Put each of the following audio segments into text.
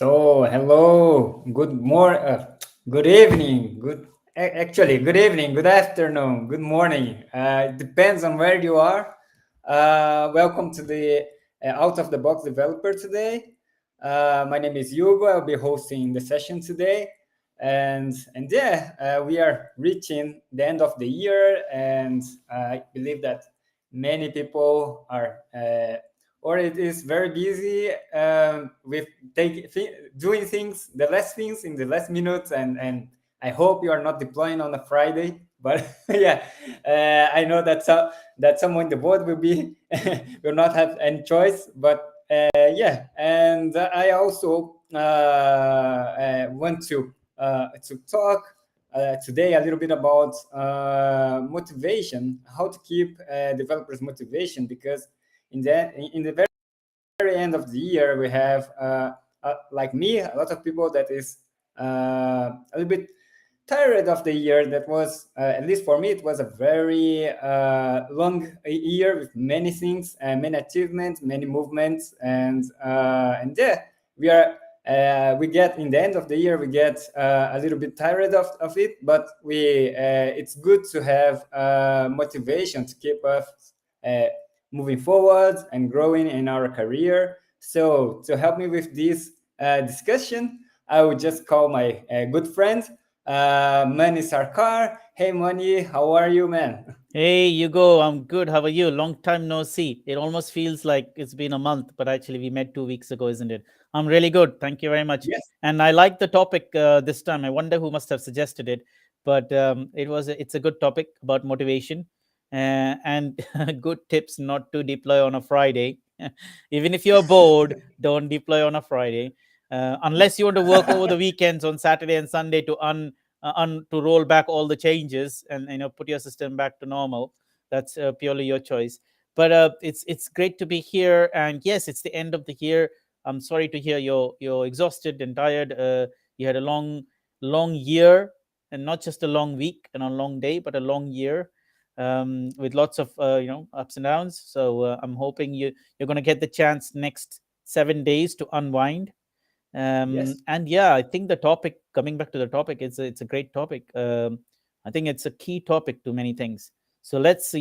Hello, good evening, good evening, good afternoon, good morning. It depends on where you are. Welcome to the Out of the Box Developer today. My name is Hugo. I'll be hosting the session today, and we are reaching the end of the year, and I believe that many people are. Or it is very busy with doing things, the last things in the last minutes, and I hope you are not deploying on a Friday. But yeah, I know that someone in the board will be will not have any choice. But yeah, and I also want to talk today a little bit about motivation, how to keep developers' motivation, because in the very end of the year we have like me, a lot of people that is a little bit tired of the year. That was at least for me, it was a very long year with many things, many achievements, many movements, and yeah, we are we get in the end of the year, we get a little bit tired of it, but we it's good to have motivation to keep us uh, moving forward and growing in our career. So to help me with this discussion, I would just call my good friend Mani Sarkar. Hey Mani, how are you, man? Hey, Hugo, I'm good. How are you? Long time no see. It almost feels like it's been a month, but actually we met 2 weeks ago, isn't it? I'm really good. Thank you very much. Yes. And I like the topic this time. I wonder who must have suggested it, but it's a good topic about motivation and good tips not to deploy on a Friday. Even if you're bored, don't deploy on a Friday unless you want to work over the weekends on Saturday and Sunday to roll back all the changes and put your system back to normal. That's purely your choice. But it's great to be here, and yes, it's the end of the year. I'm sorry to hear you're exhausted and tired. You had a long year, and not just a long week and a long day, but a long year with lots of ups and downs. So I'm hoping you're going to get the chance next 7 days to unwind. Yes. And yeah, I think the topic, coming back to the topic, it's a great topic. I think it's a key topic to many things. So let's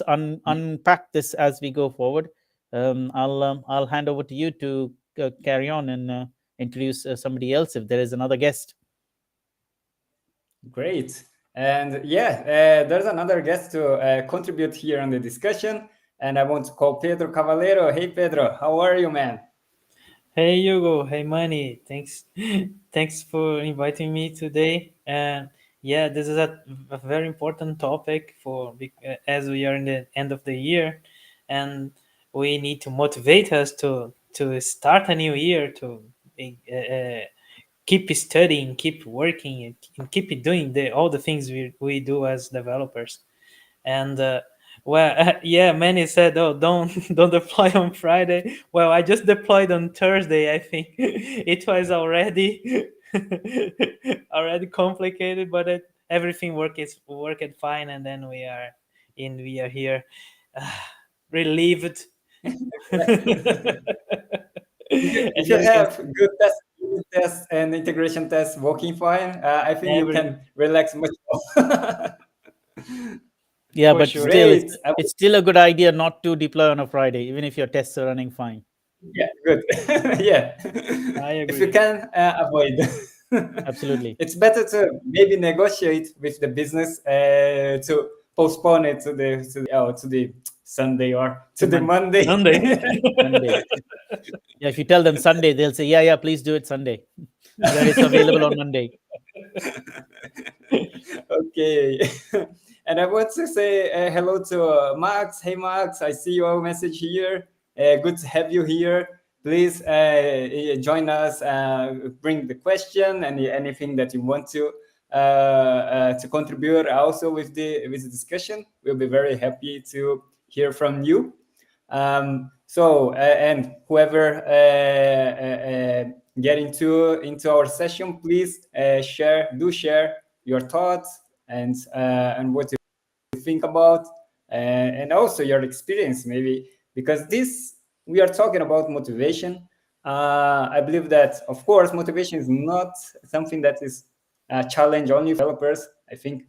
unpack this as we go forward. I'll hand over to you to carry on and introduce somebody else if there is another guest. Great. And yeah, there's another guest to contribute here on the discussion, and I want to call Pedro Cavalero. Hey Pedro, how are you, man? Hey Hugo, hey Manny, thanks, thanks for inviting me today. And yeah, this is a very important topic as we are in the end of the year, and we need to motivate us to start a new year to keep studying, keep working, and keep doing all the things we do as developers. And yeah, many said, oh, don't don't deploy on Friday. Well, I just deployed on Thursday. I think it was already already complicated, but everything worked fine, and then we are here, uh, relieved. If As you you can have good tests, unit tests, and integration tests working fine, I think you every can relax much more. Yeah, for but sure. still, Great. it's still a good idea not to deploy on a Friday, even if your tests are running fine. Yeah, good. Yeah. I If you agree. can avoid. Absolutely. It's better to maybe negotiate with the business to postpone it to the Sunday or to To the Monday. Monday. Monday. Yeah, if you tell them Sunday, they'll say, "Yeah, yeah, please do it Sunday, where it's available on Monday." Okay. And I want to say hello to Max. Hey, Max, I see your message here. Good to have you here. Please join us, bring the question, and anything that you want to contribute also with the discussion. We'll be very happy to hear from you. And whoever get into our session, please share your thoughts and what you think about, and also your experience, maybe, because this we are talking about motivation, I believe that, of course, motivation is not something that is a challenge only for developers. I think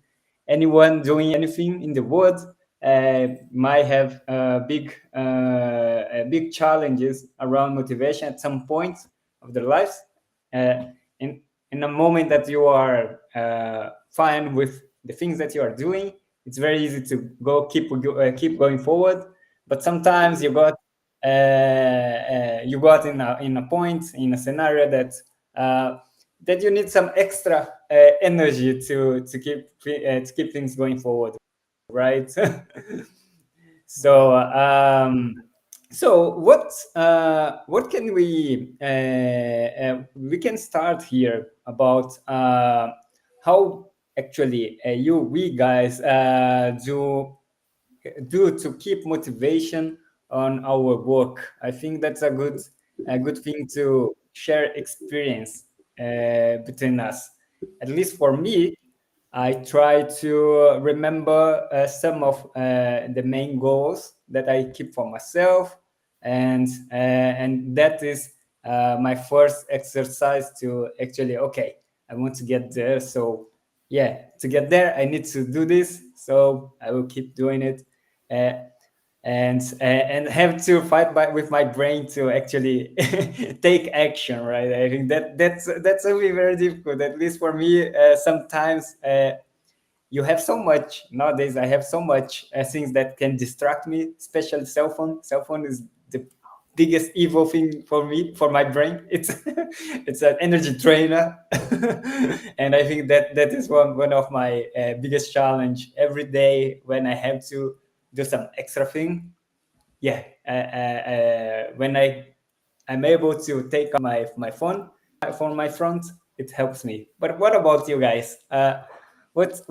anyone doing anything in the world might have big challenges around motivation at some point of their lives. Uh, in in a moment that you are fine with the things that you are doing, it's very easy to keep going forward. But sometimes you got in a point in a scenario that you need some extra energy to keep things going forward, right? so so what can we can start here about how actually we guys do to keep motivation on our work. I think that's a good thing to share experience between us. At least for me, I try to remember some of the main goals that I keep for myself, and that is my first exercise to actually okay, I want to get there. So yeah, to get there, I need to do this. So I will keep doing it, uh, and have to fight with my brain to actually take action. Right? I think that's really very difficult. At least for me, sometimes. You have so much nowadays. I have so much things that can distract me, especially cell phone is the biggest evil thing for me, for my brain. It's it's an energy drainer. And I think that is one of my biggest challenge every day when I have to do some extra thing. Yeah, when I'm able to take out my phone from my front, it helps me. But what about you guys? What's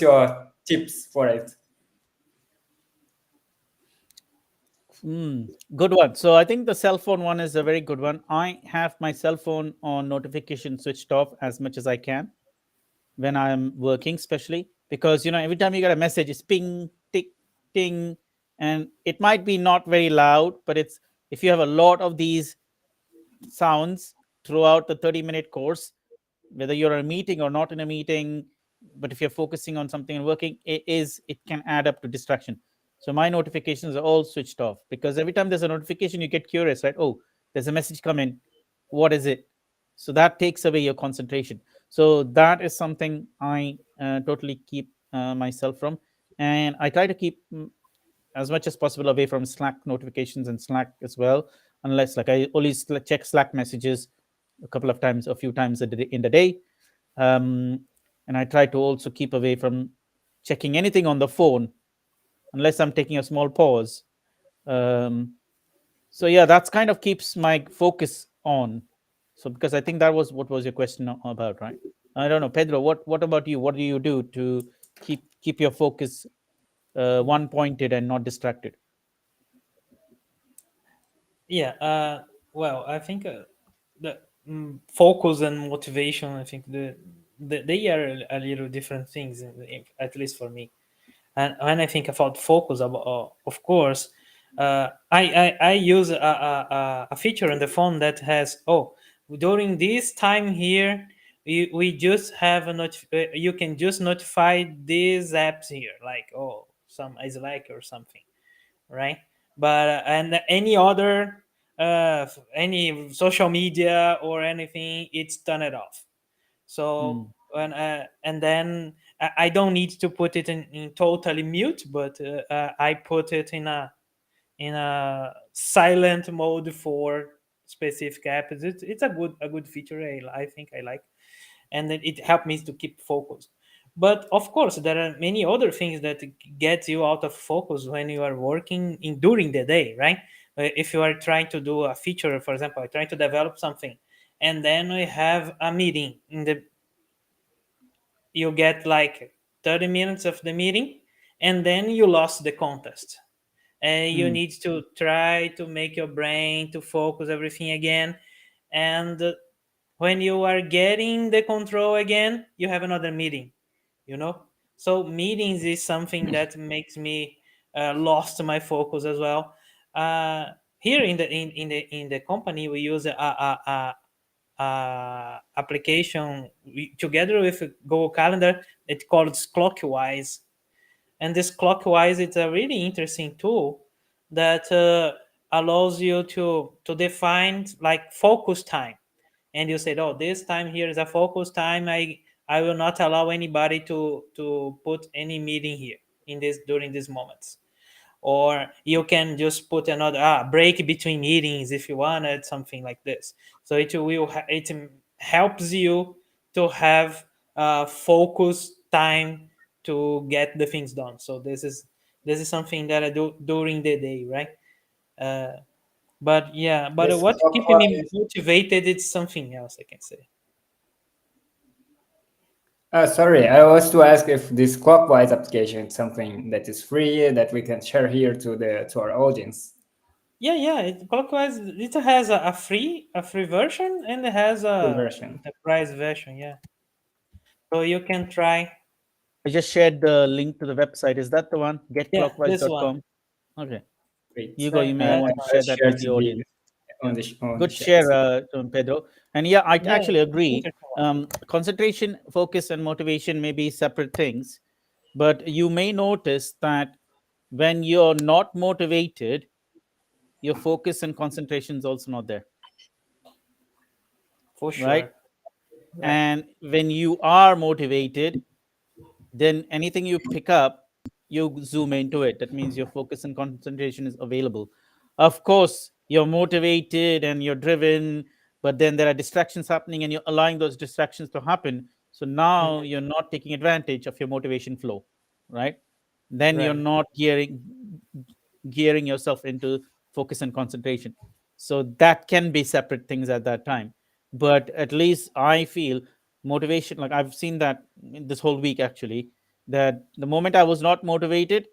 your tips for it? Good one. So I think the cell phone one is a very good one. I have my cell phone on notification switched off as much as I can when I'm working, especially because every time you get a message, it's ping, tick, ting, and it might be not very loud, but it's if you have a lot of these sounds throughout the 30-minute course, whether you're in a meeting or not in a meeting, but if you're focusing on something and working, it can add up to distraction. So my notifications are all switched off because every time there's a notification, you get curious, right? Oh, there's a message coming. What is it? So that takes away your concentration. So that is something I totally keep myself from, and I try to keep as much as possible away from Slack notifications and Slack as well, unless like I only check Slack messages a few times in the day. Um, and I try to also keep away from checking anything on the phone unless I'm taking a small pause. Um, so yeah, that's kind of keeps my focus on. So because I think that was what was your question about, right? I don't know, Pedro. What about you? What do you do to keep your focus one pointed and not distracted? Yeah. Well, I think the focus and motivation. I think they are a little different things, at least for me. And when I think about focus, of course, I use a feature in the phone that has during this time here we just have you can just notify these apps here, like some Slack or something, right? But and any other any social media or anything, it's turn it off. So Mm, and then I don't need to put it in totally mute, but I put it in a silent mode for specific apps. It's a good feature. I think I like, and then it helped me to keep focused. But of course, there are many other things that get you out of focus when you are working in during the day, right? If you are trying to do a feature, for example, trying to develop something, and then we have a meeting in the you get like 30 minutes of the meeting, and then you lost the contest, and you mm, need to try to make your brain to focus everything again. And when you are getting the control again, you have another meeting, you know. So meetings is something that makes me lost my focus as well. uh, here in the company we use application together with Google Calendar. It calls Clockwise, and this Clockwise it's a really interesting tool that allows you to define like focus time. And you said, oh, this time here is a focus time. I will not allow anybody to put any meeting here in this during these moments. Or you can just put another break between meetings if you wanted something like this. So it helps you to have focus time to get the things done. So this is something that I do during the day, right? uh, but yeah, but This what keeping me clockwise. motivated is something else, I can say. Sorry, I was to ask if this clockwise application is something that is free that we can share here to our audience. Yeah, Clockwise it has a free version, and it has Free a version. enterprise version. Yeah, so you can try. I just shared the link to the website. Is that the one? Yeah, this one. Getclockwise.com. Okay. Great. Hugo, you That may that's want to one. share Let's that share with to the the audience. on Yeah. the Good chat. share, Pedro. And yeah, I Yeah, actually it's agree. interesting one. Concentration, focus, and motivation may be separate things, but you may notice that when you're not motivated, your focus and concentration is also not there, For right? sure. Right. And when you are motivated, then anything you pick up, you zoom into it. That means your focus and concentration is available. Of course, you're motivated and you're driven, but then there are distractions happening and you're allowing those distractions to happen. So now Mhm. you're not taking advantage of your motivation flow, right? Then you're Right. not gearing yourself into focus and concentration. So that can be separate things at that time. But at least I feel motivation, like I've seen that in this whole week actually, that the moment I was not motivated,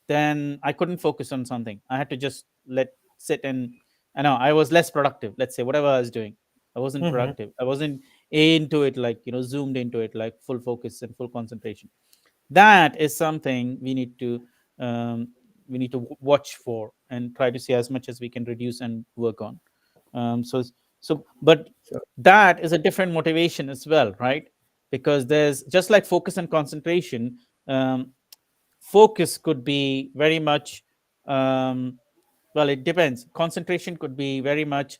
then I couldn't focus on something. I had to just let sit, and I know I was less productive. Let's say whatever I was doing, I wasn't Hmm. productive. I wasn't into it, like, zoomed into it, like full focus and full concentration. That is something um, we need to watch for and try to see as much as we can reduce and work on. But So that is a different motivation as well, right? Because there's just like focus and concentration. Focus could be very much, um, well, it depends. Concentration could be very much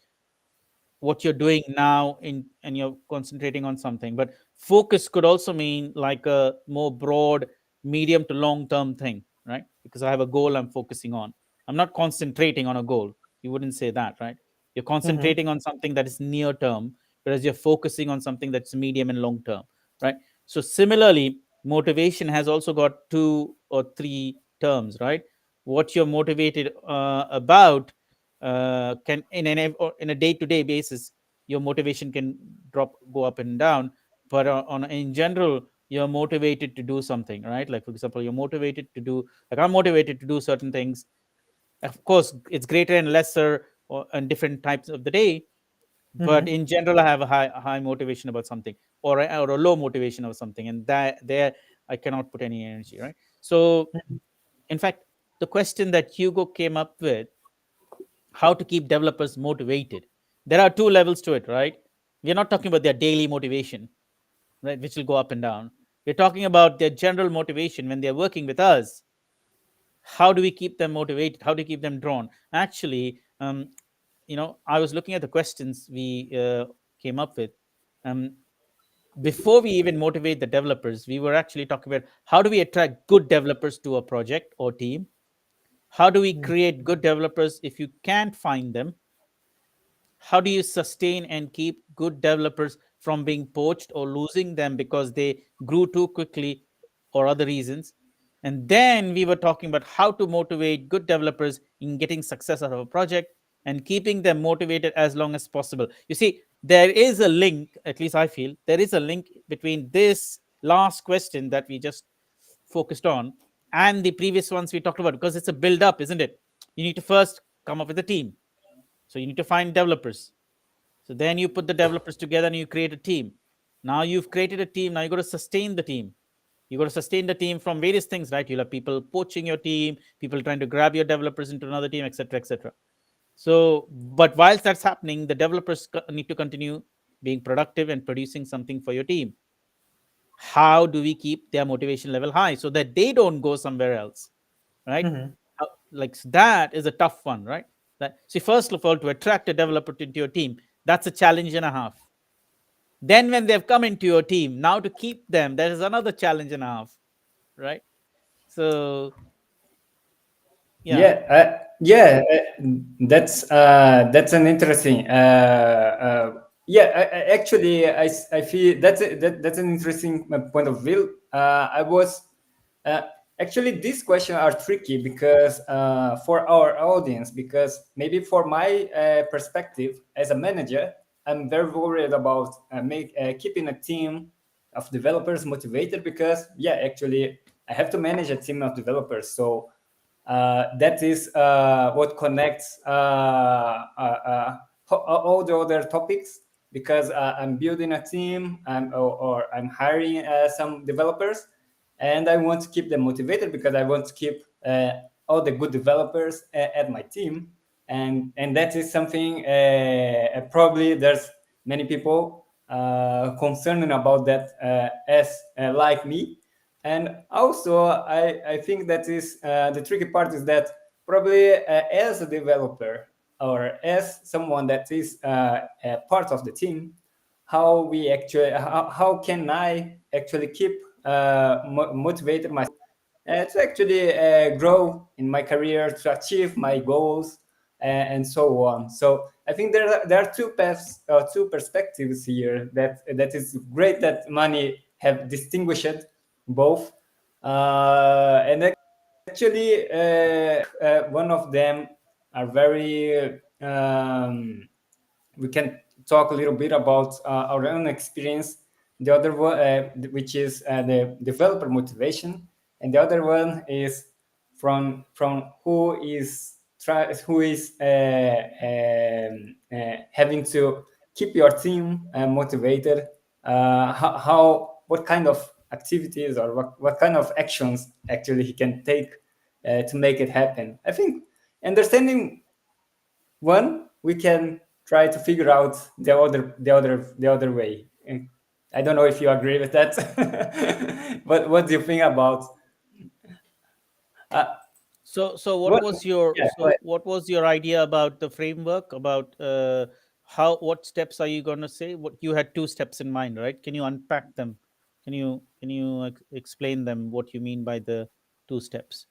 what you're doing now in and you're concentrating on something, but focus could also mean like a more broad medium to long term thing, right? Because I have a goal I'm focusing on. I'm not concentrating on a goal. You wouldn't say that, right? You're Hmm. concentrating on something that is near term, whereas you're focusing on something that's medium and long term, right? So similarly, motivation has also got two or three terms, right? What you're motivated about can in a day-to-day basis, your motivation can go up and down. But on in general, you're motivated to do something, right? Like for example, you're motivated to do, like I'm motivated to do certain things. Of course, it's greater and lesser and different types of the day, but Hmm. in general I have a high motivation about something, or a low motivation of something, and that there I cannot put any energy, right? So in fact, the question that Hugo came up with, how to keep developers motivated, there are two levels to it, right? We're not talking about their daily motivation, right, which will go up and down. We're talking about their general motivation when they're working with us. How do we keep them motivated? How do we keep them drawn? Actually, I was looking at the questions we came up with. um, Before we even motivate the developers, we were actually talking about how do we attract good developers to a project or team. How do we create good developers if you can't find them? How do you sustain and keep good developers from being poached or losing them because they grew too quickly or other reasons? And then we were talking about how to motivate good developers in getting success out of a project and keeping them motivated as long as possible. You see, there is a link, at least I feel, there is a link between this last question that we just focused on and the previous ones we talked about, because it's a build up, isn't it? You need to first come up with a team. So you need to find developers. So then you put the developers together and you create a team. Now you've created a team. Now you got to sustain the team. You got to sustain the team from various things, right? You'll have people poaching your team, people trying to grab your developers into another team, etc., etc. So, but whilst that's happening, the developers need to continue being productive and producing something for your team. How do we keep their motivation level high so that they don't go somewhere else, right? Mhm. Like that is a tough one, right? That, see, first of all, to attract a developer into your team, that's a challenge and a half. Then when they've come into your team, now to keep them, there is another challenge and a half, right? So yeah. That's an interesting. Actually, I feel that's an interesting point of view. I was uh, Actually, these questions are tricky because for our audience, because maybe for my perspective as a manager, I'm very worried about keeping a team of developers motivated because actually I have to manage a team of developers. So that is what connects all the other topics because I'm building a team or I'm hiring some developers and I want to keep them motivated because I want to keep all the good developers at my team, and that is something probably there's many people concerned about that as like me. And also I think that is the tricky part is that probably as a developer or as someone that is a part of the team, how can I actually keep motivated myself to actually grow in my career, to achieve my goals, and so on. So I think there are two paths, two perspectives here. That is great that Mani have distinguished both, and actually one of them are very. We can talk a little bit about our own experience. The other one, which is the developer motivation, and the other one is from who is having to keep your team motivated. What kind of activities or what kind of actions actually he can take to make it happen. I think understanding one, we can try to figure out the other way. And I don't know if you agree with that. But what do you think about uh, So what what? was your Yeah, go ahead. what was your idea about the framework, about how, what steps are you going to say? What, you had two steps in mind, right? Can you unpack them? Can you explain them, what you mean by the two steps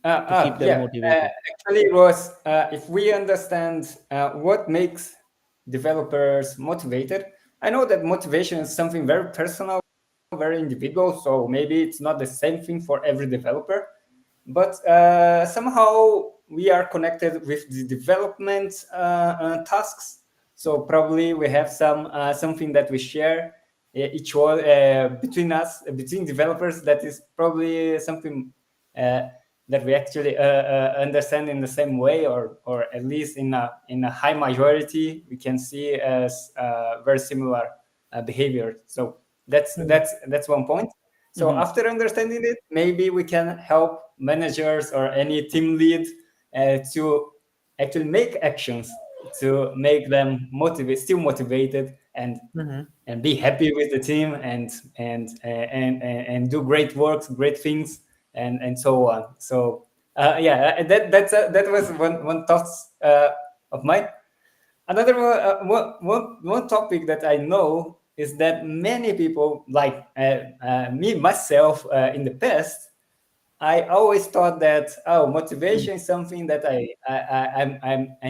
to keep them Yeah. motivated? Actually, it was if we understand what makes developers motivated. I know that motivation is something very personal, very individual. So maybe it's not the same thing for every developer, but somehow we are connected with the development tasks. So probably we have something that we share each one between us, between developers. That is probably something uh, that we actually understand in the same way, or at least in a high majority, we can see as very similar behavior. So Mhm. that's one point. So Hmm. after understanding it, maybe we can help managers or any team lead to actually make actions to make them still motivated, Mhm. and be happy with the team, and do great works, great things, and so on. So that was one thought of mine. Another one topic that I know is that many people, like me myself, in the past, I always thought that motivation is something that I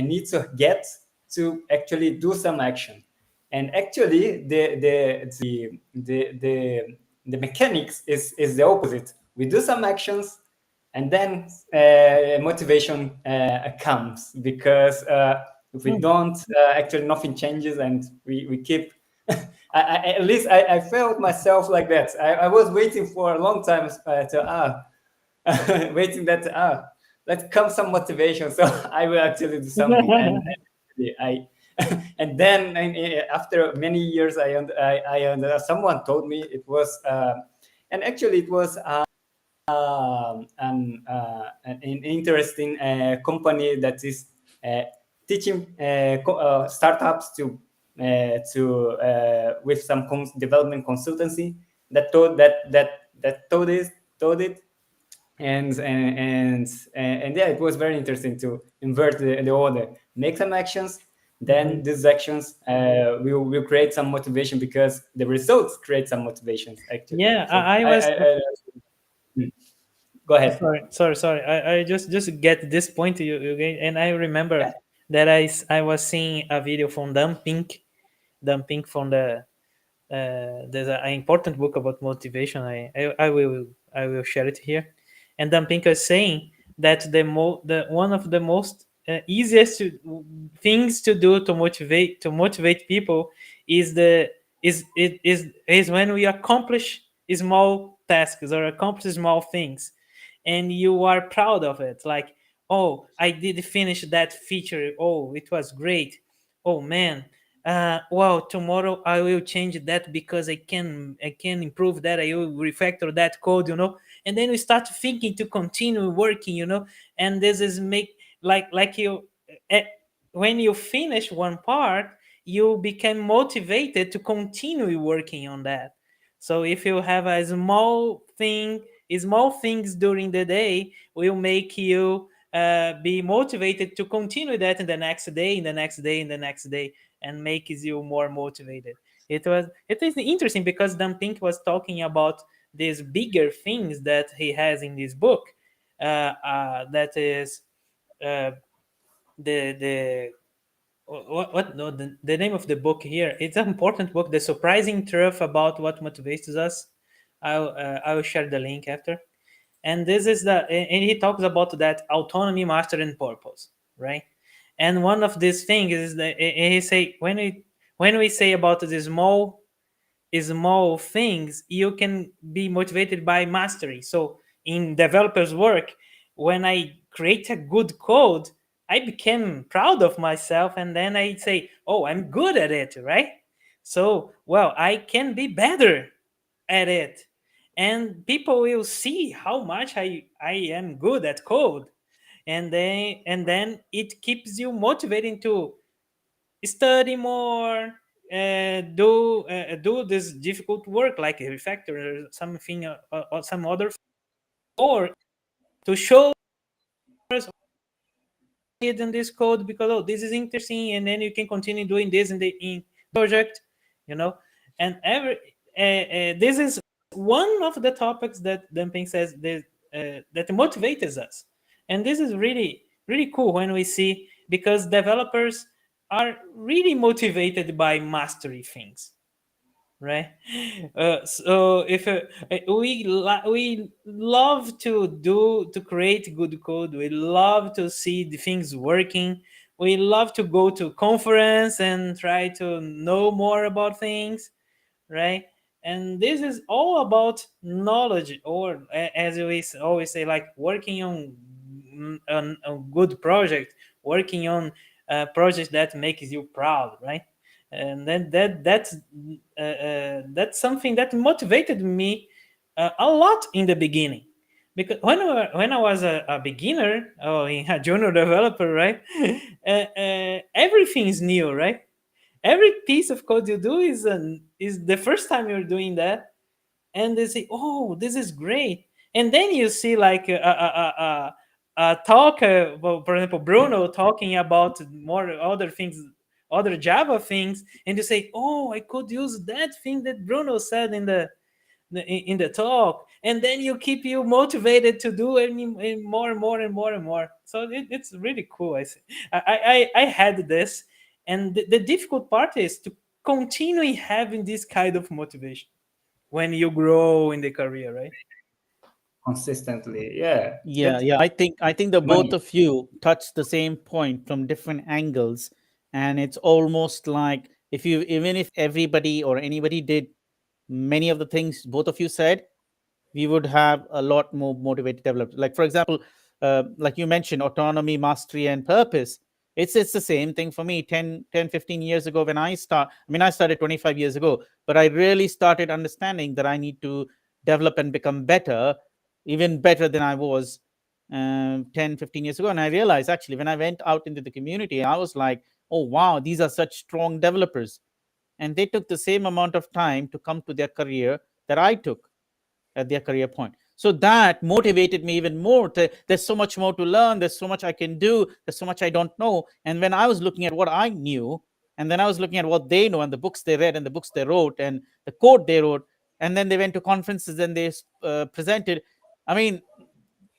need to get to actually do some action, and actually the mechanics is the opposite. We do some actions, and then motivation comes because if we Mm. don't, actually nothing changes, and we keep. At least I felt myself like that. I was waiting for a long time to waiting that let come some motivation, so I will actually do something. And actually I and then after many years someone told me it was and actually it was an interesting company that is teaching startups to with some development consultancy that told it and yeah, it was very interesting to invert the order, make some actions, then these actions will create some motivation because the results create some motivations actually. Yeah, So I was go ahead. sorry. I just get this point you gave, and I remember that I was seeing a video from Dan Pink from there's an important book about motivation. I will share it here. And Dan Pink is saying that the one of the most easiest things to do to motivate people is is when we accomplish small tasks or accomplish small things, and you are proud of it. Like, oh, I did finish that feature. Oh, it was great. Oh man, well, tomorrow I will change that because I can improve that. I will refactor that code, and then we start thinking to continue working, and this is make like you eh, when you finish one part, you become motivated to continue working on that. So if you have a small things during the day will make you be motivated to continue that in the next day, in the next day, in the next day, and makes you more motivated. It is interesting because Dan Pink was talking about these bigger things that he has in this book. That is uh, the what no the name of the book here. It's an important book, The Surprising Truth About What Motivates Us. I will share the link after. And this is and he talks about that autonomy, mastery, and purpose, right? And one of these things is that he say when we say about the small things, you can be motivated by mastery. So in developers work, when I create a good code, I became proud of myself, and then I say, oh, I'm good at it, right? So, well, I can be better at it, and people will see how much I am good at code, and then it keeps you motivating to study more, do this difficult work like a refactor or something, or some other, or to show us in this code because, oh, this is interesting, and then you can continue doing this in the in project, you know. And this is one of the topics that Dumping says that motivates us, and this is really cool when we see, because developers are really motivated by mastery things, right? So if we love to create good code, we love to see the things working, we love to go to conference and try to know more about things, right? And this is all about knowledge, or as we always say, like working on a good project, working on a project that makes you proud, right? And then that's something that motivated me a lot in the beginning, because when I was a beginner or a junior developer, right? Everything is new, right? Every piece of code you do is the first time you're doing that, and they say, "Oh, this is great." And then you see like a talk, well, for example, Bruno talking about more other things, other Java things, and you say, "Oh, I could use that thing that Bruno said in the talk," and then you keep you motivated to do any more and more and more and more. So it's really cool. I had this, and the difficult part is to continue having this kind of motivation when you grow in the career, right? Consistently, yeah, Yeah. I think the both money. of you touch the same point from different angles, and it's almost like if you even if everybody or anybody did many of the things both of you said, we would have a lot more motivated developers. Like for example, like you mentioned, autonomy, mastery, and purpose. It's the same thing for me. 15 years ago, when I started 25 years ago, but I really started understanding that I need to develop and become better even better than I was 10, 15 years ago. And I realized actually when I went out into the community, I was like, oh, wow, these are such strong developers. And they took the same amount of time to come to their career that I took at their career point. So that motivated me even more. There's so much more to learn. There's so much I can do. There's so much I don't know. And when I was looking at what I knew, and then I was looking at what they know and the books they read and the books they wrote and the code they wrote, and then they went to conferences and they presented. I mean,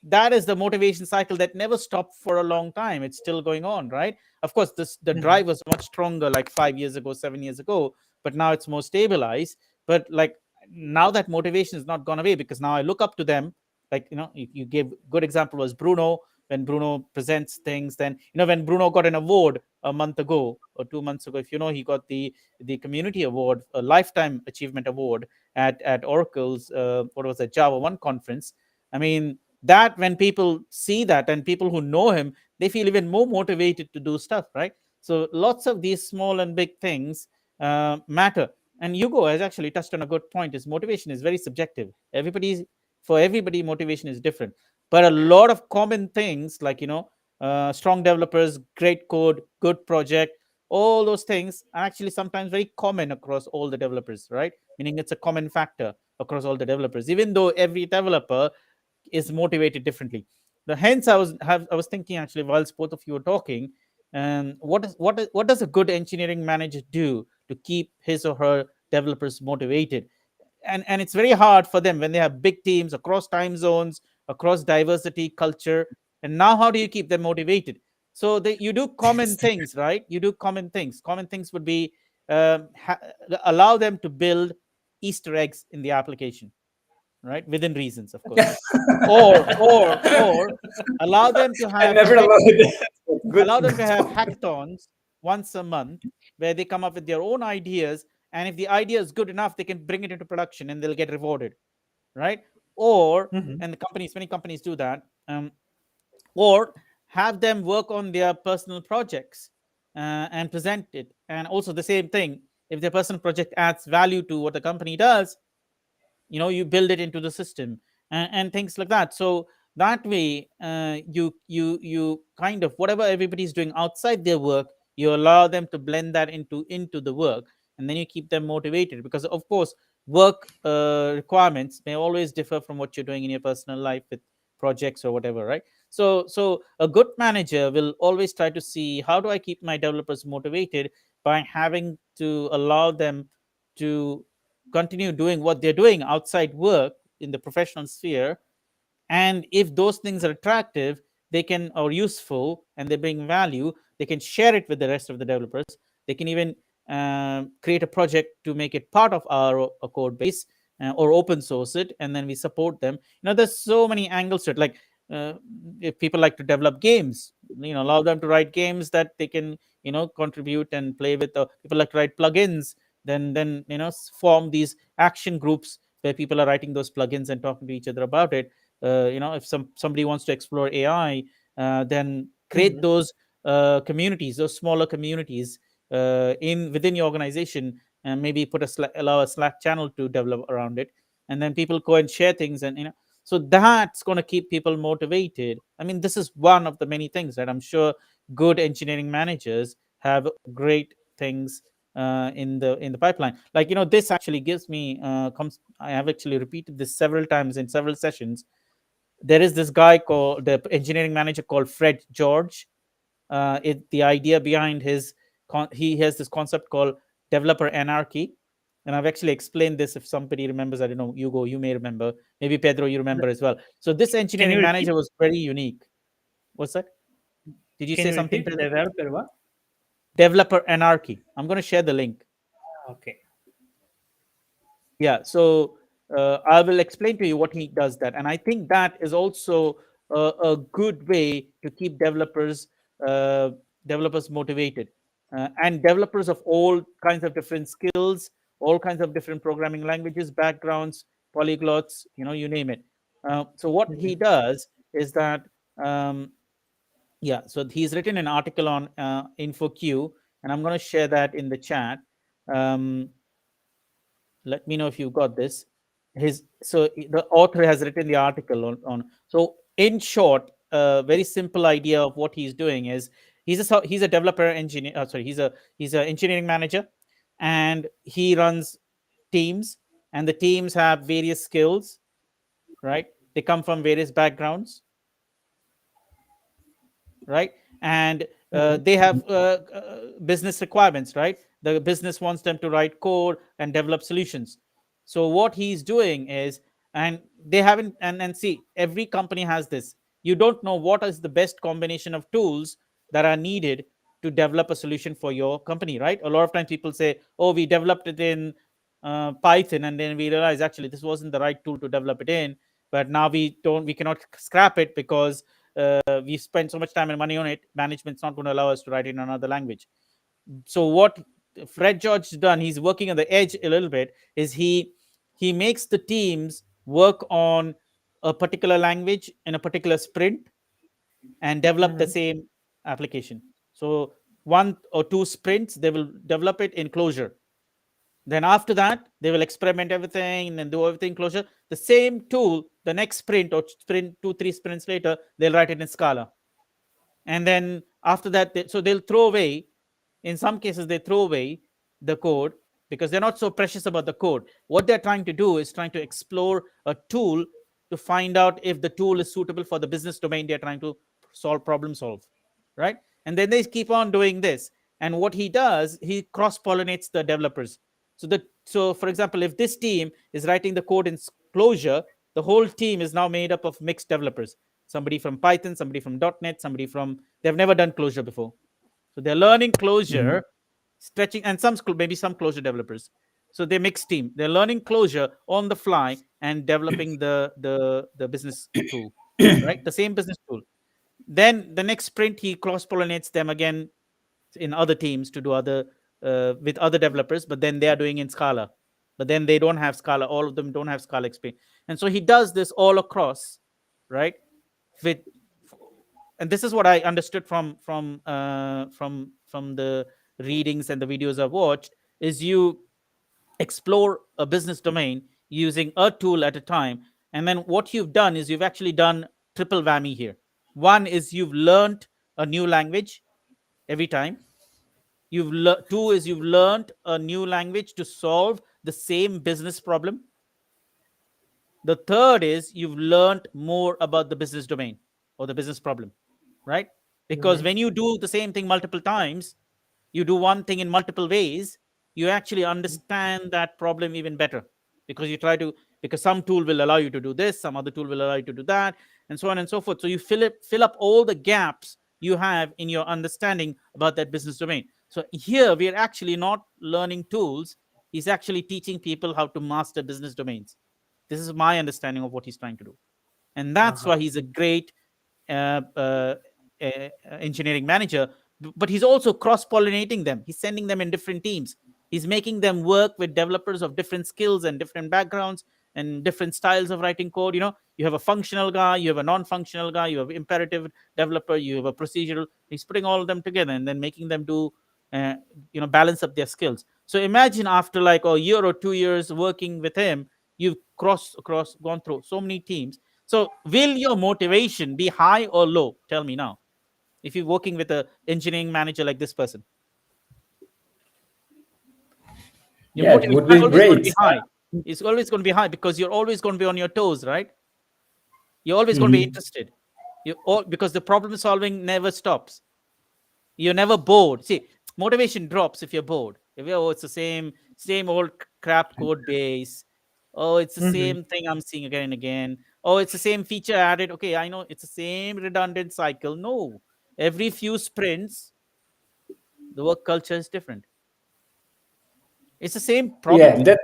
that is the motivation cycle that never stopped for a long time. It's still going on, right? Of course, the Mhm. drive was much stronger like 5 years ago, 7 years ago, but now it's more stabilized. But like now that motivation is not gone away because now I look up to them. Like, you gave good example was Bruno. When Bruno presents things, then when Bruno got an award a month ago or 2 months ago, if he got the community award, a lifetime achievement award at Oracle's what was it, Java 1 conference. I mean, that when people see that and people who know him, they feel even more motivated to do stuff, right? So lots of these small and big things matter. And Hugo has actually touched on a good point, is motivation is very subjective. For everybody, motivation is different. But a lot of common things like strong developers, great code, good project, all those things are actually sometimes very common across all the developers, right? Meaning it's a common factor across all the developers, even though every developer is motivated differently. Hence, I was thinking actually whilst both of you were talking, what does a good engineering manager do to keep his or her developers motivated? And it's very hard for them when they have big teams across time zones, across diversity, culture, and now how do you keep them motivated? So you do common things, right? You do common things. Common things would be allow them to build Easter eggs in the application, right? Within reasons, of course. Or allow them to I have never allowed that. Good. allow them to have hackathons once a month where they come up with their own ideas, and if the idea is good enough, they can bring it into production and they'll get rewarded, right? Or Mhm. and the companies many companies do that. Or have them work on their personal projects and present it. And also the same thing, if their personal project adds value to what the company does, you build it into the system, and things like that. So that way, you kind of whatever everybody's doing outside their work, you allow them to blend that into the work, and then you keep them motivated, because of course work requirements may always differ from what you're doing in your personal life with projects or whatever, right? So a good manager will always try to see, how do I keep my developers motivated, by having to allow them to continue doing what they're doing outside work in the professional sphere. And if those things are attractive, they can or useful and they bring value, they can share it with the rest of the developers. They can even create a project to make it part of our code base, or open source it, and then we support them. There's so many angles to it. Like uh, if people like to develop games, allow them to write games that they can contribute and play with. Or people like to write plugins, then form these action groups where people are writing those plugins and talking to each other about it. If somebody wants to explore AI, then create Mhm. those communities, those smaller communities in within your organization, and maybe allow a Slack channel to develop around it, and then people go and share things, and so that's going to keep people motivated. I mean, this is one of the many things that I'm sure good engineering managers have great things in the pipeline. Like this actually gives me comes I have actually repeated this several times in several sessions. There is this guy called the engineering manager called Fred George. The idea behind he has this concept called developer anarchy, and I've actually explained this. If somebody remembers, I don't know, Hugo, you may remember, maybe Pedro, you remember as well. So this Can you engineering repeat? manager was very unique. What's that? Did you Can say you something, repeat? Pedro? Developer what? Developer anarchy. I'm going to share the link. Okay. Yeah, so I will explain to you what he does that, and I think that is also a good way to keep uh, developers motivated, and developers of all kinds of different skills, all kinds of different programming languages, backgrounds, polyglots, you name it. So what he Mhm. does is that, um, yeah, so he's written an article on InfoQ, and I'm going to share that in the chat. um, Let me know if you've got this. The author has written the article on. So in short, a very simple idea of what he's doing is he's a developer engineer. Sorry, he's an engineering manager, and he runs teams, and the teams have various skills, right? They come from various backgrounds, right? And they have business requirements, right? The business wants them to write code and develop solutions. So what he's doing is, and they haven't, and see, every company has this. You don't know what is the best combination of tools that are needed to develop a solution for your company, right? A lot of times people say, oh, we developed it in Python, and then we realize actually this wasn't the right tool to develop it in, but now we cannot scrap it because we spent so much time and money on it. Management's not going to allow us to write it in another language. So what Fred George has done, he's working on the edge a little bit, is he makes the teams work on a particular language in a particular sprint and develop the same application. So 1 or 2 sprints, they will develop it in Clojure. Then after that, they will experiment everything and then do everything Clojure. The same tool, the next sprint or sprint 2-3 sprints later, they'll write it in Scala. And then after that, so they'll throw away. In some cases, they throw away the code because they're not so precious about the code. What they're trying to do is trying to explore a tool to find out if the tool is suitable for the business domain they're trying to problem solve, right? And then they keep on doing this. And what he does, he cross-pollinates the developers. So for example, if this team is writing the code in Clojure, the whole team is now made up of mixed developers. Somebody from Python, somebody from .NET, they've never done Clojure before. So they're learning Clojure, stretching, and maybe some Clojure developers. So they mixed team. They're learning Clojure on the fly and developing the business tool, right? The same business tool. Then the next sprint, he cross-pollinates them again in other teams to do other with other developers, but then they are doing in Scala. But then they don't have Scala. All of them don't have Scala experience, and so he does this all across, right? With and this is what I understood from the readings and the videos I've watched, is you explore a business domain using a tool at a time, and then what you've done is you've actually done triple whammy here. One is you've learned a new language every time. Two is you've learned a new language to solve the same business problem. The third is you've learned more about the business domain or the business problem, right? Because when you do the same thing multiple times, you do one thing in multiple ways, you actually understand that problem even better, because because some tool will allow you to do this, some other tool will allow you to do that, and so on and so forth. So you fill up all the gaps you have in your understanding about that business domain. So here we are actually not learning tools. He's actually teaching people how to master business domains. This is my understanding of what he's trying to do. And that's why he's a great engineering manager. But he's also cross-pollinating them. He's sending them in different teams. He's making them work with developers of different skills and different backgrounds and different styles of writing code. You have a functional guy, you have a non-functional guy, you have imperative developer, you have a procedural. He's putting all of them together and then making them do, balance up their skills. So imagine after like a year or 2 years working with him, you've gone through so many teams. So will your motivation be high or low? Tell me now. If you're working with an engineering manager like this person, your Yeah, it motivation would is be always going to great. be high. It's always going to be high because you're always going to be on your toes, right? You're always going to be interested. Because the problem solving never stops. You're never bored. See, motivation drops if you're bored. It's the same old crap code base. Oh, it's the same thing I'm seeing again and again. Oh, it's the same feature added. Okay, I know it's the same redundant cycle. No, every few sprints, the work culture is different. It's the same problem. That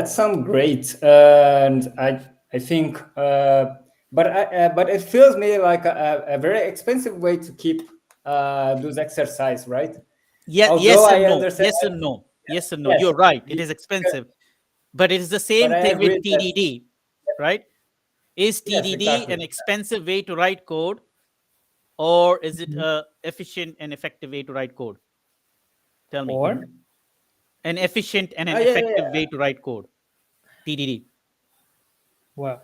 sounds great, and I think, but it feels me like a very expensive way to keep those exercise, right? Yeah, Although yes and I no. understand, Yes and no. Yes and no. yes, You're right. It is expensive, but it is the but same I thing with agree that TDD, right? Is yes, TDD exactly. an expensive way to write code, or is it a efficient and effective way to write code? Tell me. Or an efficient and an Oh, yeah, effective yeah. way to write code. TDD. Well,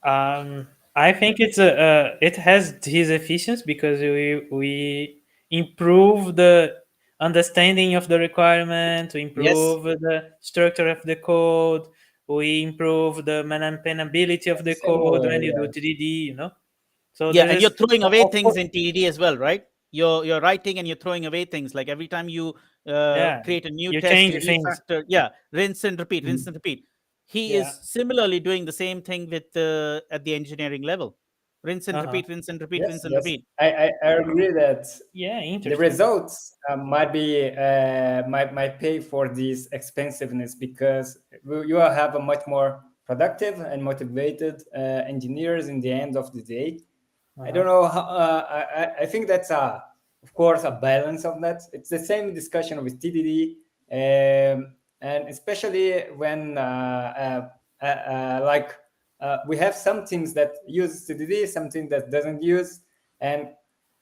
I think it has his efficiency because we improve the understanding of the requirement, we Yes. improve the structure of the code, we improve the maintainability of the code when you do Similar, 3D, So Yeah, this and you're is, throwing away of things course, in TDD as well, right? You're writing and you're throwing away things. Like every time you yeah, create a new you test, you change things. refactor. Yeah, rinse and repeat, yeah. rinse and repeat. He Yeah. is similarly doing the same thing with at the engineering level. Rinse and Uh-huh. repeat, rinse and repeat, Yes, rinse and yes, repeat. I agree that Yeah, the interesting. results might pay for this expensiveness because you will have a much more productive and motivated engineers in the end of the day. I Uh-huh. don't know how, I think that's of course a balance of that. It's the same discussion with TDD, and especially when like we have some teams that use TDD, some teams that doesn't use, and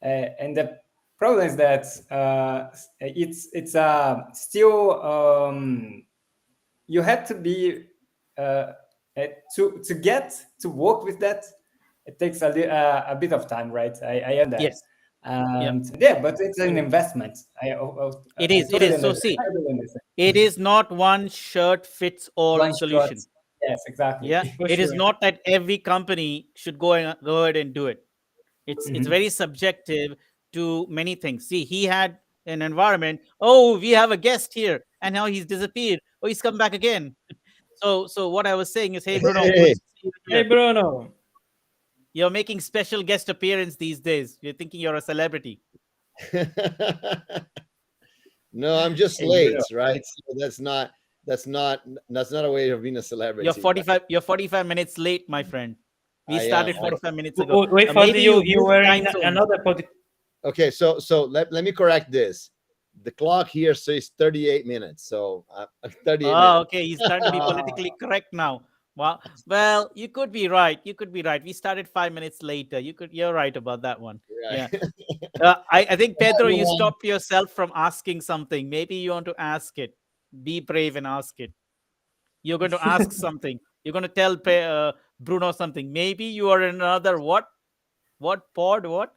the problem is that it's still you have to be to get to work with that. It takes a bit of time, right? I am that, Yes. Yep. and yeah, but it's an True. investment. It I is. It totally is. So understand. see, I totally understand. it is not one shirt fits all One shot. solution. Yes, exactly. Yeah. For It is sure. not that every company should go ahead and do it. It's Mhm. very subjective to many things. See, he had an environment. Oh, we have a guest here, and now he's disappeared. Oh, he's come back again. So what I was saying is, hey Bruno, good Hey. to see you Hey, here. Bruno. You're making special guest appearance these days. You're thinking you're a celebrity. No, I'm just Hey, Bruno. late, right? So that's not that's not a way of being a You're celebrity, right? 45. You're 45 minutes late, my friend. We I am. started 45 minutes ago. Wait for Maybe you you moved were in time zones. another podcast. Okay, so let me correct this. The clock here says 38 minutes. So 38 Oh, minutes. okay. He's starting to be politically correct now. Wow. Well, you could be right. You could be right. We started 5 minutes later. You're right about that one. Yeah. Right. I think Pedro, you Everyone. stopped yourself from asking something. Maybe you want to ask it. Be brave and ask it. You're going to ask something. You're going to tell Bruno something. Maybe you are in another what? What pod? What?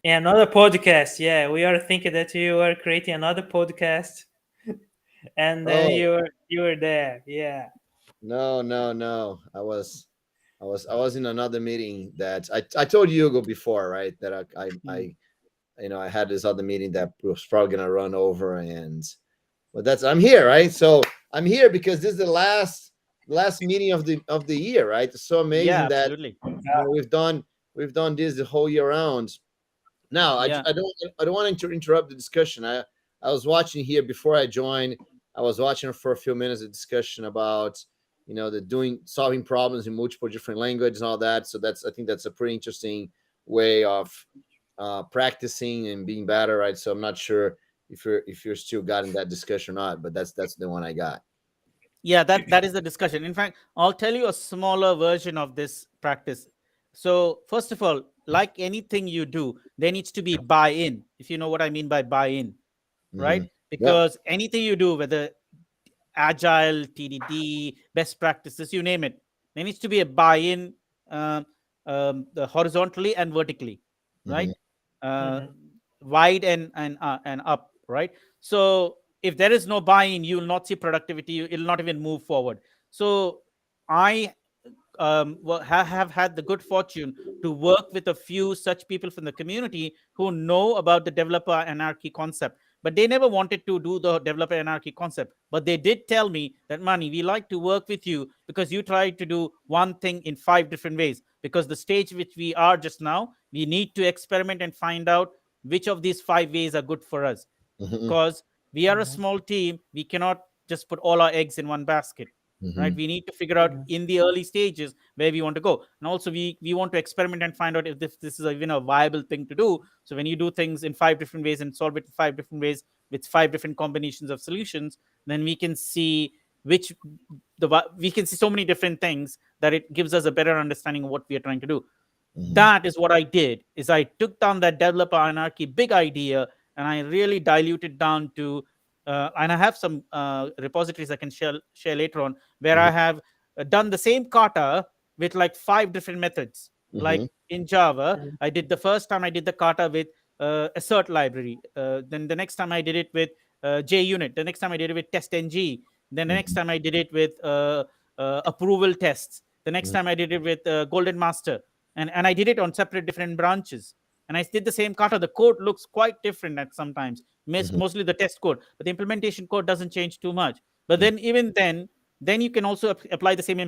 Another podcast. Yeah, we are thinking that you are creating another podcast, and then Oh, you were there. Yeah. no, no, no. I was in another meeting that I told Hugo before, right? That Hmm. I had this other meeting that was probably gonna run over, and but that's I'm here, right? So I'm here because this is the last meeting of the year, right? It's so Yeah, amazing that absolutely. we've done this the whole year round. Now Yeah. I don't want to interrupt the discussion. I was watching here before I joined. I was watching for a few minutes of discussion about the doing solving problems in multiple different languages and all that. So I think that's a pretty interesting way of practicing and being better, right? So I'm not sure if you're still got in that discussion or not, but that's the one I got. Yeah, that is the discussion. In fact, I'll tell you a smaller version of this practice. So first of all, like anything you do, there needs to be buy-in, if you know what I mean by buy-in, right? Hmm. Yep. Because anything you do, whether agile, TDD, best practices, you name it, there needs to be a buy-in, um, horizontally and vertically, Hmm. right? Uh, Hmm. wide and up, right? So if there is no buy-in, you will not see productivity. It will not even move forward. So I have had the good fortune to work with a few such people from the community who know about the developer anarchy concept, but they never wanted to do the developer anarchy concept. But they did tell me that, Mani, we like to work with you because you try to do one thing in 5 different ways. Because the stage which we are just now, we need to experiment and find out which of these 5 ways are good for us. Hmm. Because we are a Hmm. small team, we cannot just put all our eggs in one basket, right? Hmm. We need to figure out Hmm. in the early stages where we want to go. And also we want to experiment and find out if this is even a viable thing to do. So when you do things in 5 different ways and solve it in 5 different ways with 5 different combinations of solutions, then we can see which we can see so many different things that it gives us a better understanding of what we are trying to do. Hmm. That is what I did, is I took down that developer anarchy big idea and I really diluted down to and I have some repositories I can share later on, where I Mhm. have done the same kata with like 5 different methods. Like Mhm. in Java, Mhm. I did the first time I did the kata with assert library. Then the next time I did it with JUnit. The next time I did it with testng. Then the next Mhm. time I did it with approval tests. The next Mhm. time I did it with golden master. And I did it on separate different branches. And I did the same kata. The code looks quite different at sometimes, Mhm. mostly the test code, but the implementation code doesn't change too much. But Mhm. then even then you can also apply the same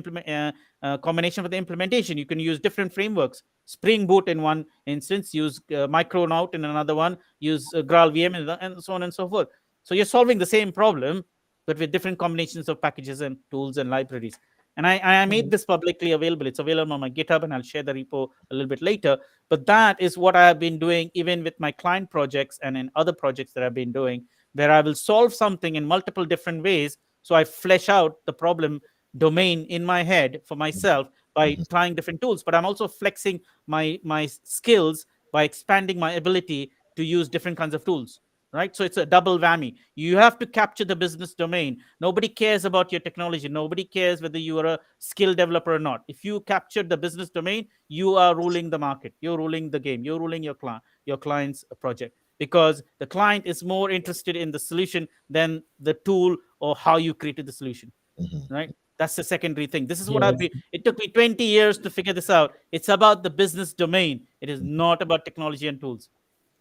combination for the implementation. You can use different frameworks. Spring Boot in one instance, use Micronaut in another one, use GraalVM, and so on and so forth. So you're solving the same problem, but with different combinations of packages and tools and libraries. And I made Mhm. this publicly available. It's available on my GitHub, and I'll share the repo a little bit later. But that is what I have been doing even with my client projects and in other projects that I've been doing, where I will solve something in multiple different ways. So I flesh out the problem domain in my head for myself by Mhm. trying different tools. But I'm also flexing my skills by expanding my ability to use different kinds of tools. Right. So it's a double whammy. You have to capture the business domain. Nobody cares about your technology. Nobody cares whether you are a skilled developer or not. If you capture the business domain, you are ruling the market. You're ruling the game. You're ruling your client's project, because the client is more interested in the solution than the tool or how you created the solution. Mhm. Right. That's the secondary thing. This is what I've Yes. been. It took me 20 years to figure this out. It's about the business domain. It is not about technology and tools.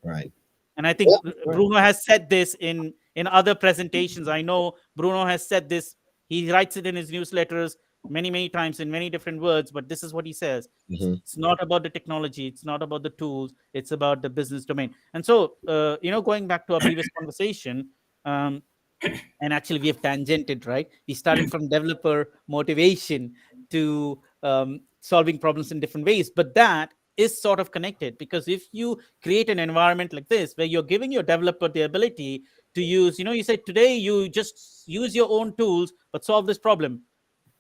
Right. And I think Yeah. Right. Bruno has said this in other presentations. I know Bruno has said this. He writes it in his newsletters many times in many different words, but this is what he says. Mhm. It's not about the technology, it's not about the tools, it's about the business domain. And so going back to our previous conversation, um, and actually we have tangented, right? We started from developer motivation to solving problems in different ways, but that is sort of connected, because if you create an environment like this where you're giving your developer the ability to use, you said today you just use your own tools but solve this problem,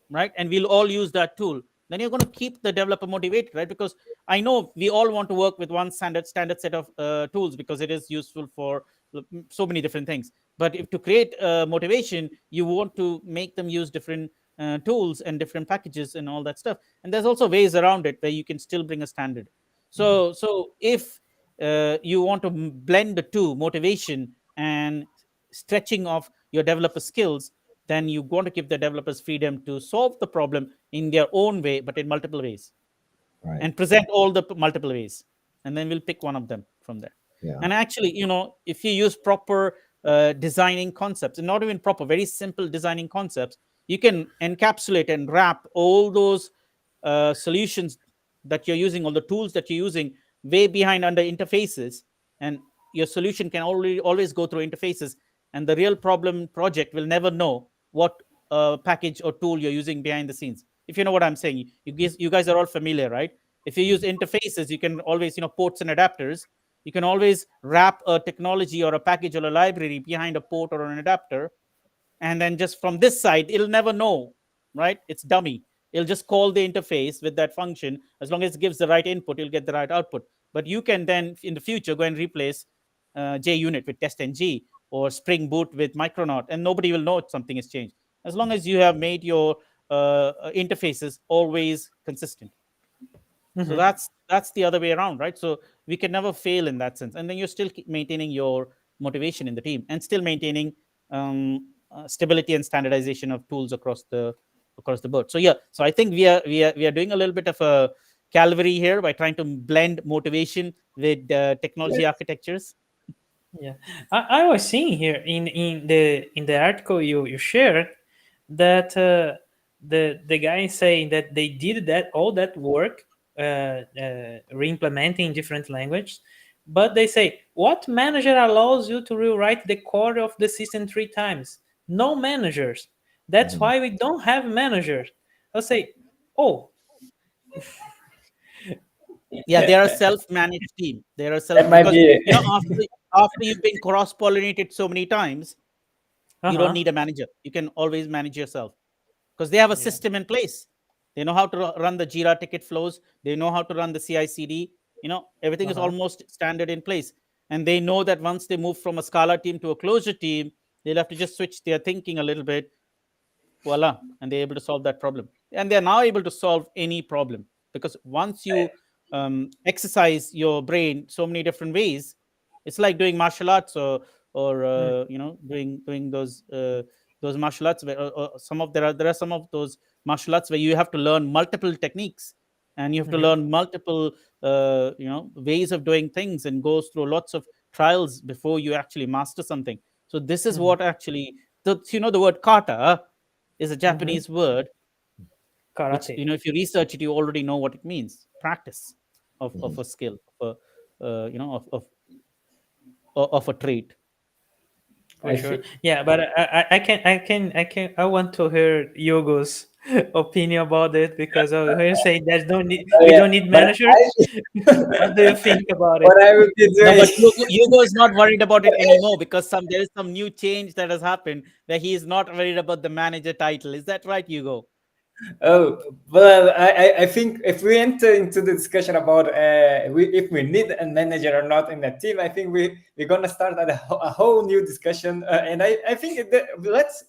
right? And we'll all use that tool. Then you're going to keep the developer motivated, right? Because I know we all want to work with one standard set of tools, because it is useful for so many different things. But if to create motivation, you want to make them use different tools and different packages and all that stuff. And there's also ways around it where you can still bring a standard. So if you want to blend the two, motivation and stretching of your developer skills, then you want to give the developers freedom to solve the problem in their own way, but in multiple ways, Right. and present all the multiple ways. And then we'll pick one of them from there. Yeah. And actually, if you use proper designing concepts, and not even proper, very simple designing concepts, you can encapsulate and wrap all those solutions that you're using, all the tools that you're using, way behind under interfaces. And your solution can always go through interfaces, and the real problem project will never know what package or tool you're using behind the scenes. If you know what I'm saying, you guys are all familiar, right? If you use interfaces, you can always, ports and adapters, you can always wrap a technology or a package or a library behind a port or an adapter. And then just from this side, it'll never know, right? It's dummy. It'll just call the interface with that function. As long as it gives the right input, you'll get the right output. But you can then in the future go and replace JUnit with testng, or Spring Boot with Micronaut, and nobody will know something has changed, as long as you have made your interfaces always consistent. So Mhm. that's the other way around, right? So we can never fail in that sense, and then you're still maintaining your motivation in the team, and still maintaining stability and standardization of tools across the board. So yeah, so I think we are doing a little bit of a Calvary here by trying to blend motivation with technology architectures. Yeah, I was seeing here in the article you shared that the guy is saying that they did that all that work re-implementing different languages, but they say what manager allows you to rewrite the core of the system 3 times? No managers. That's Mhm. why we don't have managers. I'll say, oh, Yeah, they are a self-managed team. They are a self, That might because be. after you've been cross-pollinated so many times, uh you don't huh, need a manager. You can always manage yourself, because they have a yeah, system in place. They know how to run the Jira ticket flows. They know how to run the CI/CD. Everything uh is huh, almost standard in place, and they know that once they move from a Scala team to a Clojure team, They'll have to just switch their thinking a little bit, voila, and they're able to solve that problem. And they're now able to solve any problem, because once you exercise your brain so many different ways, it's like doing martial arts, or Mm. doing those martial arts where, some of there are some of those martial arts where you have to learn multiple techniques, and you have to Mhm. learn multiple ways of doing things, and goes through lots of trials before you actually master something. So this is Mhm. what actually the word kata is a Mhm. Japanese word, which, Karate. if you research it, you already know what it means: practice of Mhm. a skill, of a of a trait. For I sure. think. Yeah, but I want to hear Yogo's opinion about it, because we're saying that Oh we yeah, don't need but managers. What do you think about it? what I would be No, doing. but Hugo is not worried about it anymore, because there is some new change that has happened where he is not worried about the manager title. Is that right, Hugo? Oh, well, I think if we enter into the discussion about if we need a manager or not in the team, I think we're gonna start a whole new discussion. And I think let's.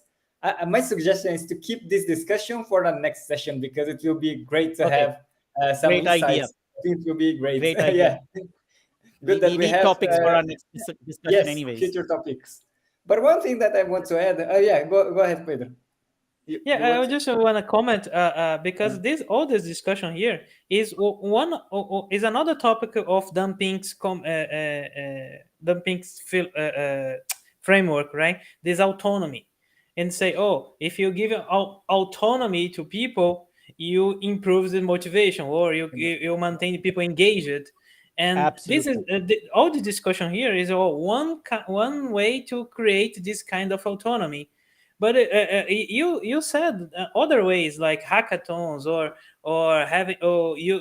My suggestion is to keep this discussion for the next session, because it will be great to Okay, have some great idea. insights. I think it will be great. Great idea. Yeah, We, good that we we need have. topics for our next discussion, Yes, anyways. future topics. But one thing that I want to add. Yeah, go ahead, Pedro. You Yeah, want I to? just want to comment, because all this discussion here is is another topic of dumping's framework, right? This autonomy, and say, oh, if you give autonomy to people, you improve the motivation, or you maintain people engaged. And this is Absolutely. all the discussion here is one way to create this kind of autonomy. But you said other ways, like hackathons, or having, you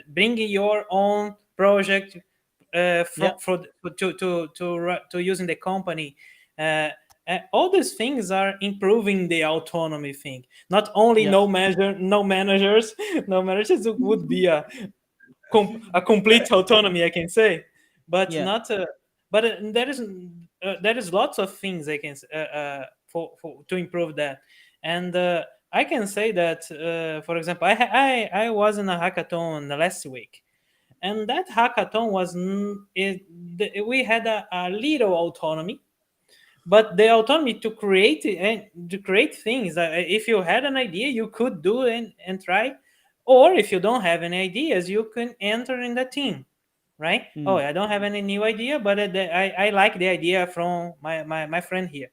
bringing your own project Yeah. to using the company. uh, all these things are improving the autonomy thing. Not only Yeah. no managers. No managers would be a complete autonomy, I can say. But Yeah. not but there is lots of things I can for to improve that. And I can say that, for example, I was in a hackathon last week, and that hackathon was we had a little autonomy, but the autonomy to create and to create things. If you had an idea, you could do it and try. Or if you don't have any ideas, you can enter in the team, right? Oh, Mm. I don't have any new idea, but I like the idea from my friend here.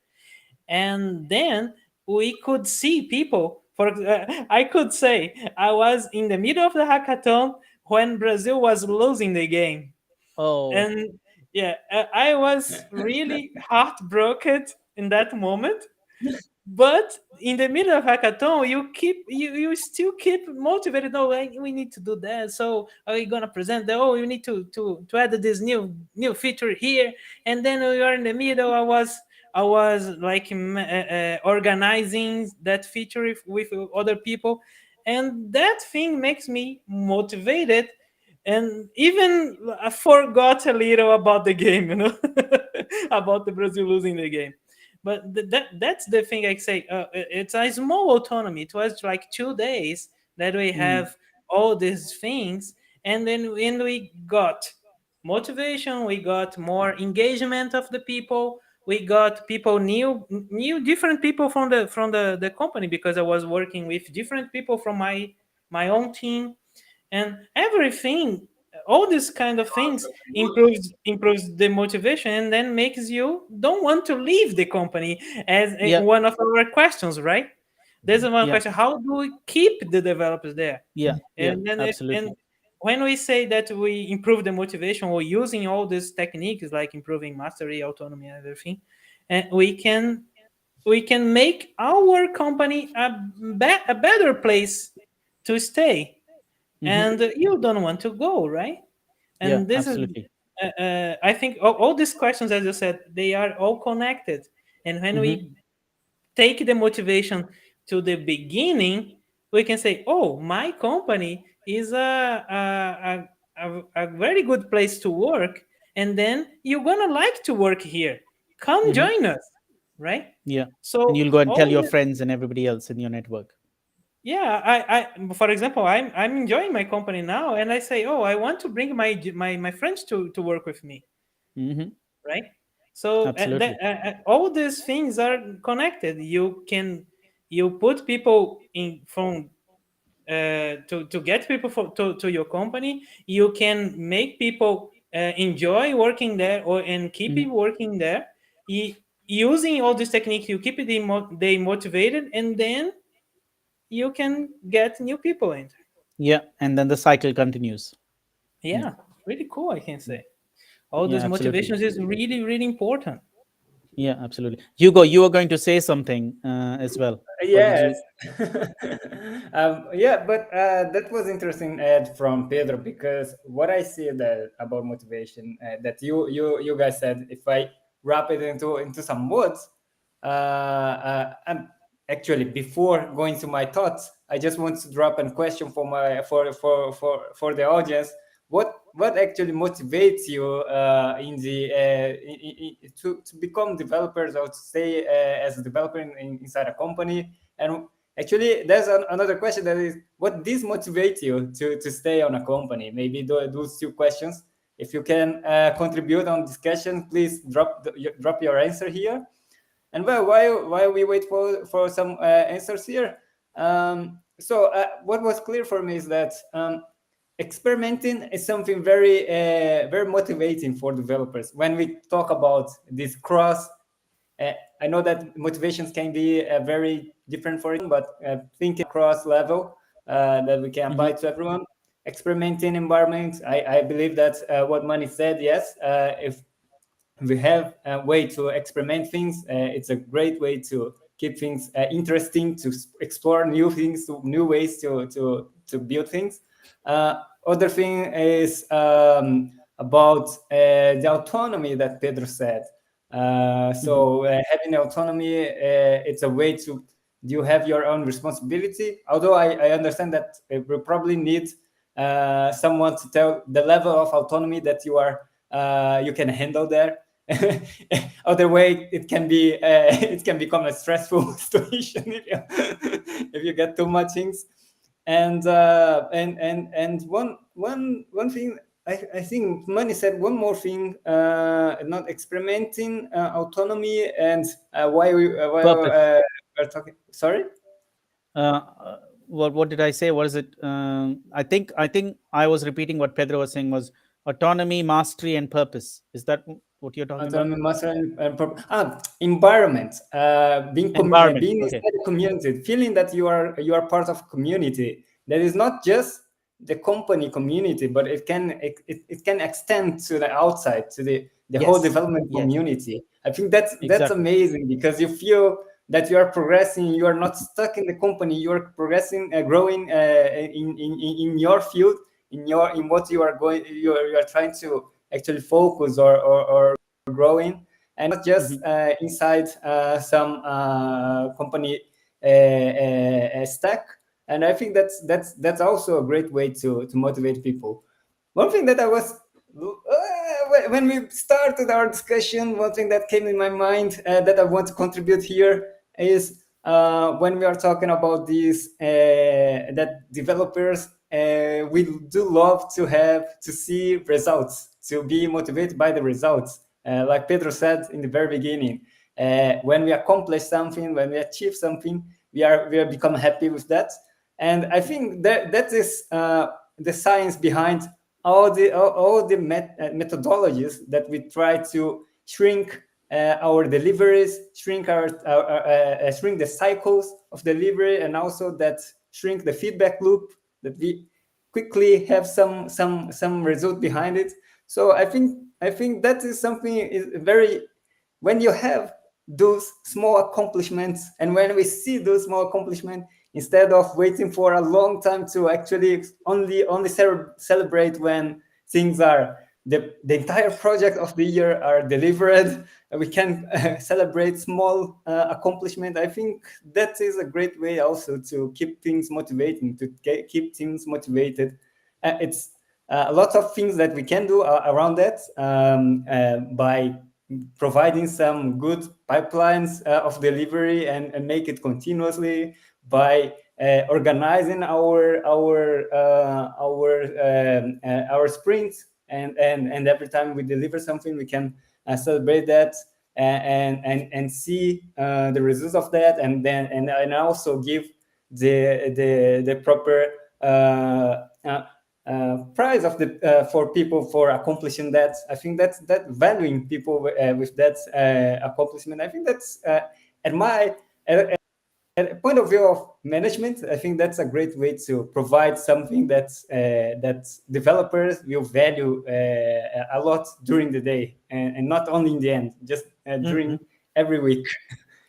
And then we could see people. I could say I was in the middle of the hackathon when Brazil was losing the game. Oh, And yeah, I was really heartbroken in that moment. But in the middle of hackathon, you still keep motivated. No, we need to do that. So are we gonna present that? Oh, you need to add this new feature here. And then we are in the middle. I was like organizing that feature with other people, and that thing makes me motivated. And even I forgot a little about the game, about the Brazil losing the game. But that's the thing I say. It's a small autonomy. It was like 2 days that we mm. have all these things, and then when we got motivation, we got more engagement of the people. We got people new different people from the company, because I was working with different people from my own team. And everything, all these kind of things improves the motivation, and then makes you don't want to leave the company, as Yeah. one of our questions, right? There's one Yeah. question: how do we keep the developers there? Yeah. Yeah. And then and Absolutely. when we say that we improve the motivation, we're using all these techniques like improving mastery, autonomy, and everything, and we can make our company a better place to stay. Hmm. And you don't want to go, right? Yeah. And this is Absolutely. I think all these questions, as you said, they are all connected. And when Hmm. we take the motivation to the beginning, we can say, oh, my company is a very good place to work, and then you're gonna like to work here. Come Hmm. join us. right? Yeah. So And you'll go and tell all your the, friends and everybody else in your network. yeah, I for example, I'm enjoying my company now, and I say, oh, I want to bring my friends to work with me, Hmm. right? So Absolutely. all these things are connected. You put people in from to get people to your company. You can make people enjoy working there, or and keep Hmm. it working there. Using all this technique, you keep they motivated, and then you can get new people in. Yeah. And then the cycle continues. Yeah. Yeah, really cool, I can say. All Yeah. those Absolutely. motivations is really, really important. Yeah. Absolutely. Hugo, you were going to say something as well. What did Yes. you? Yeah, but that was interesting ad from Pedro, because what I see that about motivation, that you guys said, if I wrap it into some words, and actually before going to my thoughts, I just want to drop a question for my for the audience. What actually motivates you in the to become developers, or to stay as a developer inside a company? And actually, there's another question, that is, what dismotivates you to stay on a company? Maybe those two questions. If you can contribute on discussion, please drop your answer here. And well, while we wait for some answers here, what was clear for me is that experimenting is something very motivating for developers. When we talk about this cross, I know that motivations can be very different for it, but thinking across level that we can apply Hmm. to everyone. Experimenting environments, I believe that what Manny said, yes, if we have a way to experiment things, it's a great way to keep things interesting, to explore new things, new ways to build things. Other thing is about the autonomy that Pedro said. Hmm. Having autonomy, it's a way to you have your own responsibility. Although I understand that we probably need someone to tell the level of autonomy that you can handle there. Other way, it can be it can become a stressful situation if you get too much things. And one thing, I think Manny said one more thing, not experimenting, autonomy, and why Purpose. we're talking. Sorry. Uh, uh, what did I say? What is it? I think I was repeating what Pedro was saying was autonomy, mastery, and purpose. Is that what you're talking about? Autonomy, master, environment, Environment. being Okay. inside the community, feeling that you are part of a community that is not just the company community, but it can extend to the outside, to the whole Yes. development Yes. community. I think that's Exactly. amazing, because you feel that you are progressing, you are not stuck in the company, you are progressing, growing in your field, in what you are trying to actually focus or growing, and not just Hmm. inside some company stack. And I think that's also a great way to motivate people. One thing that I was when we started our discussion, one thing that came in my mind that I want to contribute here is when we are talking about these that developers, we do love to see results, to be motivated by the results. Like Pedro said in the very beginning, when we accomplish something, when we achieve something, we are become happy with that. And I think that is the science behind all the methodologies that we try to shrink our deliveries, shrink the cycles of delivery, and also that shrink the feedback loop, that we quickly have some result behind it. So I think that is something is very, when you have those small accomplishments, and when we see those small accomplishments, instead of waiting for a long time to actually only celebrate when things are the entire project of the year are delivered, we can celebrate small accomplishment. I think that is a great way also to keep things motivating, to keep things motivated. It's a lot of things that we can do around that, by providing some good pipelines of delivery and make it continuously by organizing our sprints, and every time we deliver something, we can celebrate that and see the results of that, and also give the proper prize of the for people for accomplishing that. I think that's that valuing people with that accomplishment. I think that's at my at a point of view of management, I think that's a great way to provide something that developers will value a lot during the day, and not only in the end, just during every week.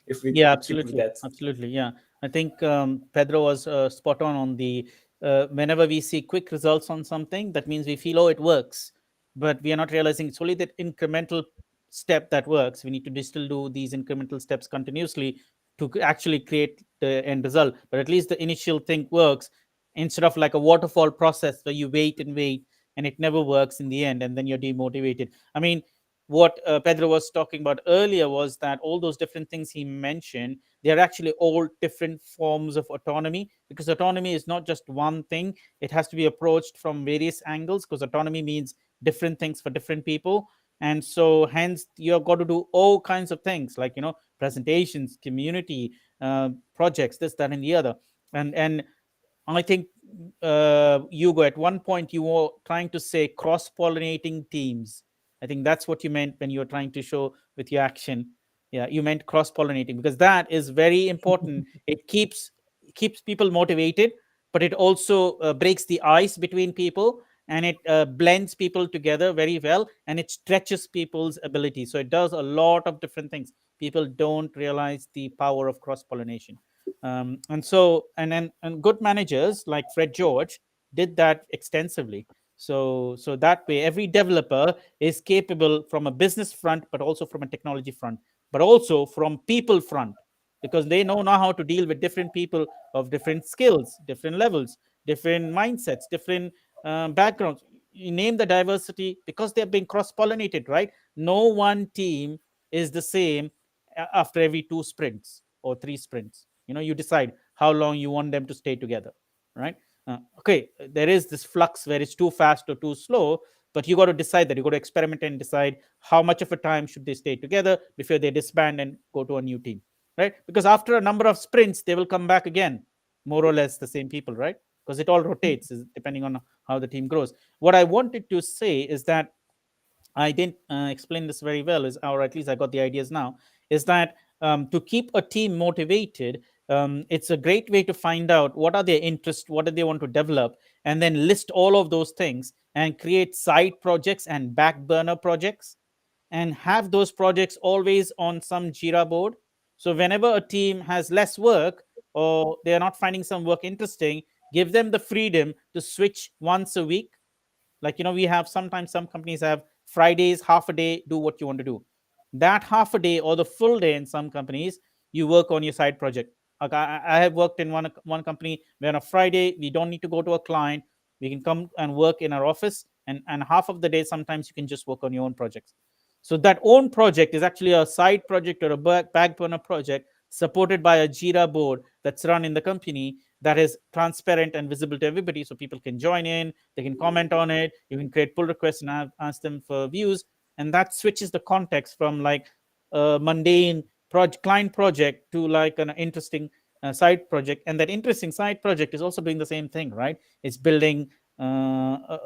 If we Yeah, keep with absolutely, that. absolutely. Yeah, I think Pedro was spot on the whenever we see quick results on something, that means we feel, oh, it works, but we are not realizing it's only that incremental step that works. We need to still do these incremental steps continuously to actually create the end result. But at least the initial thing works, instead of like a waterfall process where you wait and wait and it never works in the end, and then you're demotivated. I mean, what Pedro was talking about earlier was that all those different things he mentioned, they are actually all different forms of autonomy, because autonomy is not just one thing. It has to be approached from various angles, because autonomy means different things for different people. And so hence you've got to do all kinds of things, like, presentations, community, projects, this, that, and the other. And I think, Hugo, at one point you were trying to say cross-pollinating teams. I think that's what you meant when you were trying to show with your action. Yeah, you meant cross-pollinating, because that is very important. It keeps people motivated, but it also breaks the ice between people, and it blends people together very well, and it stretches people's ability. So it does a lot of different things. People don't realize the power of cross-pollination. And good managers like Fred George did that extensively. So that way every developer is capable from a business front, but also from a technology front, but also from people front, because they know how to deal with different people of different skills, different levels, different mindsets, different backgrounds. You name the diversity, because they're being cross-pollinated, right? No one team is the same after every 2 sprints or 3 sprints. You decide how long you want them to stay together, right? Okay, there is this flux where it's too fast or too slow, but you got to decide that. You got to experiment and decide how much of a time should they stay together before they disband and go to a new team, right? Because after a number of sprints, they will come back again, more or less the same people, right? Because it all rotates depending on how the team grows. What I wanted to say is that I didn't explain this very well, or at least I got the ideas now, is that to keep a team motivated, it's a great way to find out what are their interests, what do they want to develop, and then list all of those things and create side projects and back burner projects, and have those projects always on some Jira board. So whenever a team has less work, or they're not finding some work interesting, give them the freedom to switch once a week. Like, we have sometimes some companies have Fridays, half a day, do what you want to do. That half a day or the full day in some companies, you work on your side project. Like, I have worked in one company where on a Friday we don't need to go to a client. We can come and work in our office, and half of the day sometimes you can just work on your own projects. So that own project is actually a side project or a back burner project supported by a Jira board that's run in the company, that is transparent and visible to everybody, so people can join in, they can comment on it, you can create pull requests and ask them for views. And that switches the context from like a mundane client project to like an interesting side project. And that interesting side project is also doing the same thing, right? It's building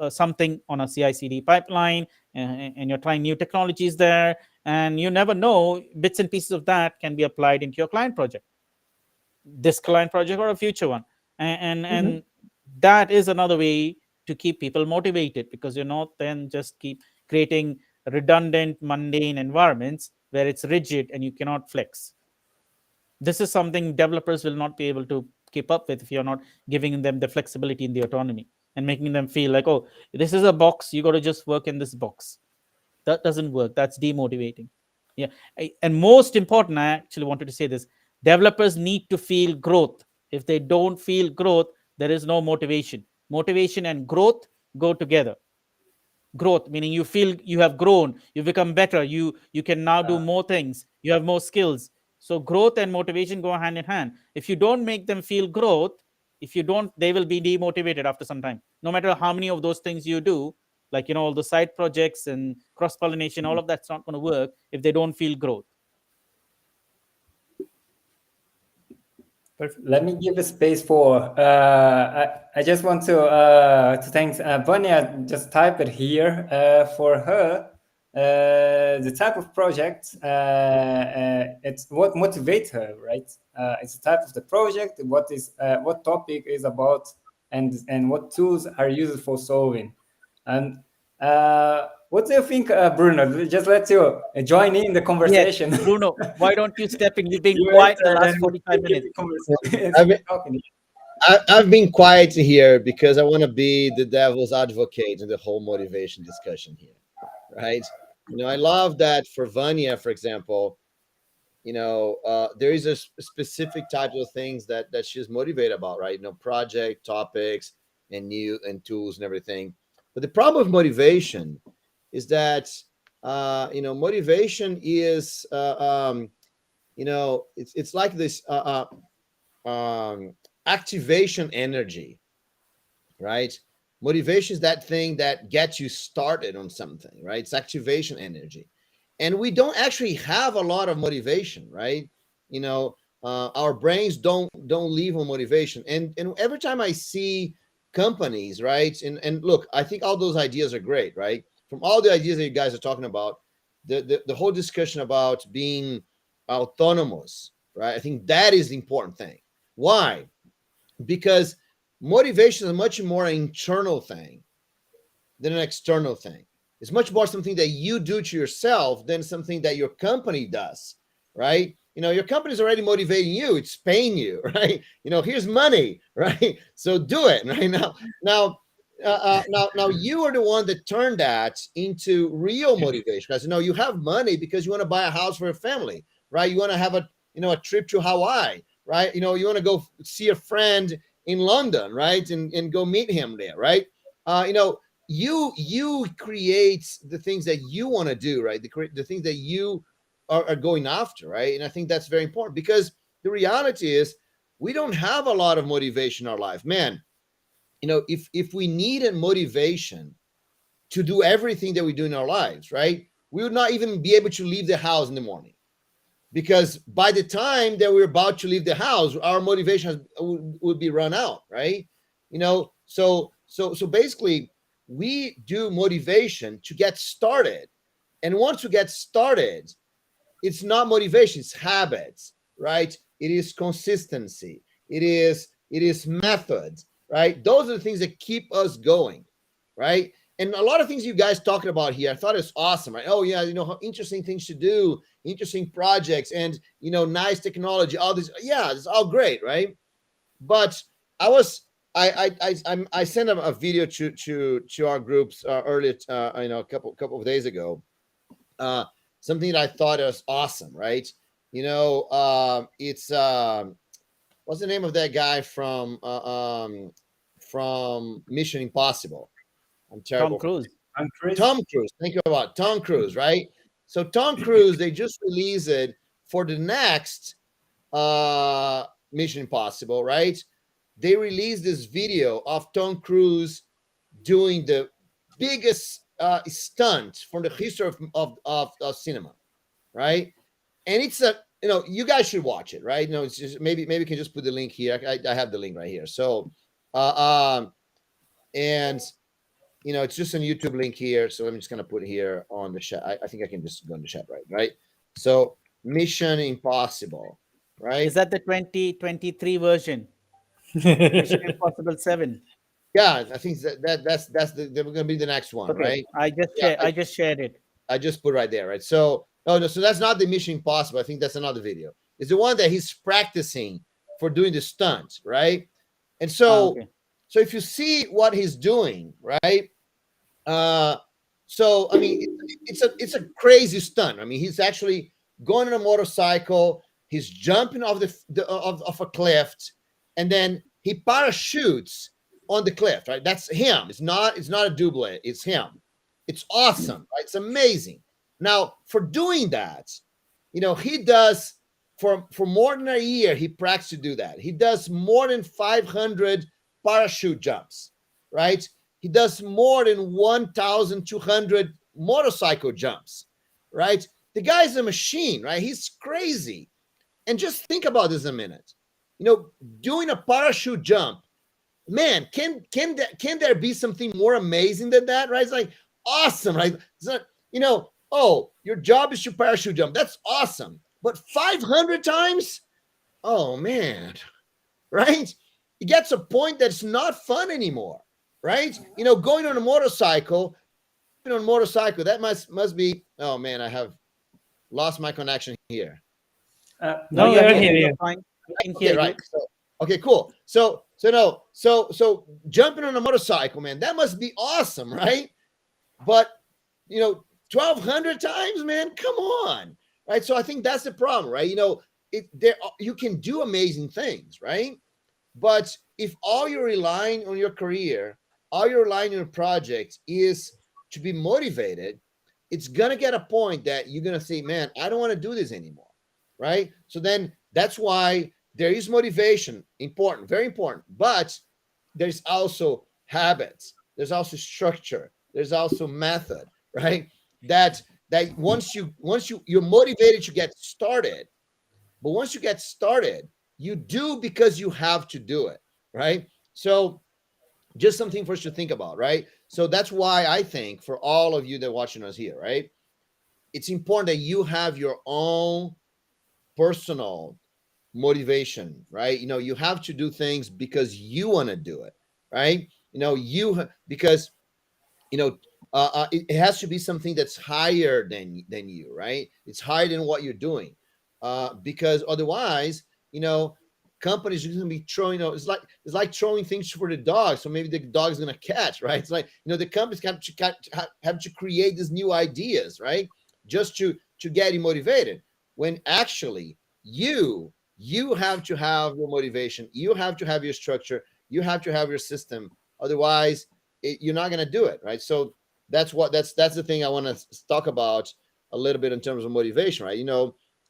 something on a CI/CD pipeline, and you're trying new technologies there, and you never know, bits and pieces of that can be applied into your client project, this client project or a future one. And that is another way to keep people motivated, because you're not then just keep creating redundant, mundane environments where it's rigid and you cannot flex. This is something developers will not be able to keep up with if you're not giving them the flexibility and the autonomy, and making them feel like, oh, this is a box, you got to just work in this box. That doesn't work. That's demotivating. Yeah. And most important, I actually wanted to say this: developers need to feel growth. If they don't feel growth, there is no motivation. Motivation and growth go together. growth, meaning you feel you have grown, you become better, you can now do more things, you have more skills. So growth and motivation go hand in hand. If you don't make them feel growth, if you don't, they will be demotivated after some time, no matter how many of those things you do, like all the side projects and cross pollination, all of that's not going to work if they don't feel growth. Perfect. Let me give a space for. I just want to thank Vanya. Just type it here for her. The type of project, it's what motivates her, right? It's the type of the project, what topic is about, and what tools are used for solving. And what do you think, Bruno? Just let you join in the conversation. Yes, Bruno, why don't you step in? You've been You quiet the enter last and 45 keep minutes. the conversation. I mean, talking. I've been quiet here because I want to be the devil's advocate in the whole motivation discussion here, right? I love that for Vanya, for example, there is a specific type of things that she's motivated about, right? Project topics and new and tools and everything. But the problem with motivation is that motivation is it's like this activation energy, right? Motivation is that thing that gets you started on something, right? It's activation energy. And we don't actually have a lot of motivation, right? Our brains don't live on motivation. And every time I see companies, right? And look, I think all those ideas are great, right? From all the ideas that you guys are talking about, the whole discussion about being autonomous, right? I think that is the important thing. Why? Because motivation is a much more internal thing than an external thing. It's much more something that you do to yourself than something that your company does, right? Your company is already motivating you. It's paying you, right? Here's money, right? So do it, right? Now you are the one that turned that into real motivation, because you have money because you want to buy a house for your family, right? You want to have a trip to Hawaii, right? You want to go see a friend in London, right? And go meet him there, right? You create the things that you want to do, right? The things that you are going after, right? And I think that's very important, because the reality is we don't have a lot of motivation in our life, man. If we needed motivation to do everything that we do in our lives, right, we would not even be able to leave the house in the morning, because by the time that we're about to leave the house, our motivation would be run out, right? So basically we do motivation to get started, and once we get started, it's not motivation, it's habits, right? It is consistency, it is methods, right? Those are the things that keep us going, right? And a lot of things you guys talking about here, I thought it's awesome, right? Oh yeah, how interesting things to do, interesting projects, and nice technology, all this. Yeah, it's all great, right? But I sent a video to our groups earlier, a couple of days ago. Something that I thought was awesome, right? It's what's the name of that guy from Mission Impossible? I'm terrible. Tom Cruise. Tom Cruise. Think about Tom Cruise, right? So Tom Cruise, they just released it for the next Mission Impossible, right? They released this video of Tom Cruise doing the biggest stunt from the history of cinema, right? And it's you guys should watch it, right? It's just maybe we can just put the link here. I have the link right here. So and it's just a YouTube link here. So I'm just gonna put it here on the chat. I think I can just go on the chat, right? So Mission Impossible, right? Is that the 2023 version? Mission Impossible 7. Yeah, I think that's gonna be the next one, Okay. right? I just shared it. I just put right there, right? So no, so that's not the Mission Impossible. I think that's another video. It's the one that he's practicing for doing the stunt, right? And so Okay. so if you see what he's doing, right? So I mean, it's a crazy stunt. I mean, he's actually going on a motorcycle. He's jumping off of a cliff, and then he parachutes on the cliff. Right, that's him. It's not a double. It's him. It's awesome, right? It's amazing. Now, for doing that, he does for more than a year, he practiced to do that. He does more than 500 parachute jumps, right? He does more than 1,200 motorcycle jumps, right? The guy's a machine, right? He's crazy. And just think about this a minute. Doing a parachute jump, man, can there be something more amazing than that, right? It's like awesome, right? It's not, oh, your job is to parachute jump. That's awesome. But 500 times? Oh, man, right? It gets a point that's not fun anymore, right? Going on a motorcycle, that must be, oh, man, I have lost my connection here. No, you're you're here. here. You're fine. We can Okay, hear right. you. So, okay, cool. So jumping on a motorcycle, man, that must be awesome, right? But 1,200 times, man, come on, right? So I think that's the problem, right? You can do amazing things, right? But if all you're relying on your career, all you're relying on your project is to be motivated, it's gonna get a point that you're gonna say, man, I don't want to do this anymore, right? So then that's why there is motivation, important, very important, but there's also habits, there's also structure, there's also method, right? That once you're motivated to get started, but once you get started, you do because you have to do it, right? So just something for us to think about, right? So that's why I think for all of you that are watching us here, right, it's important that you have your own personal motivation, right? You have to do things because you want to do it, right? Because it has to be something that's higher than you, right? It's higher than what you're doing, because otherwise, companies are going to be throwing. It's like throwing things for the dog, so maybe the dog's going to catch, right? It's like the companies have to create these new ideas, right? Just to get you motivated. When actually you have to have your motivation, you have to have your structure, you have to have your system. Otherwise, you're not going to do it, right? So that's the thing I want to talk about a little bit in terms of motivation, right?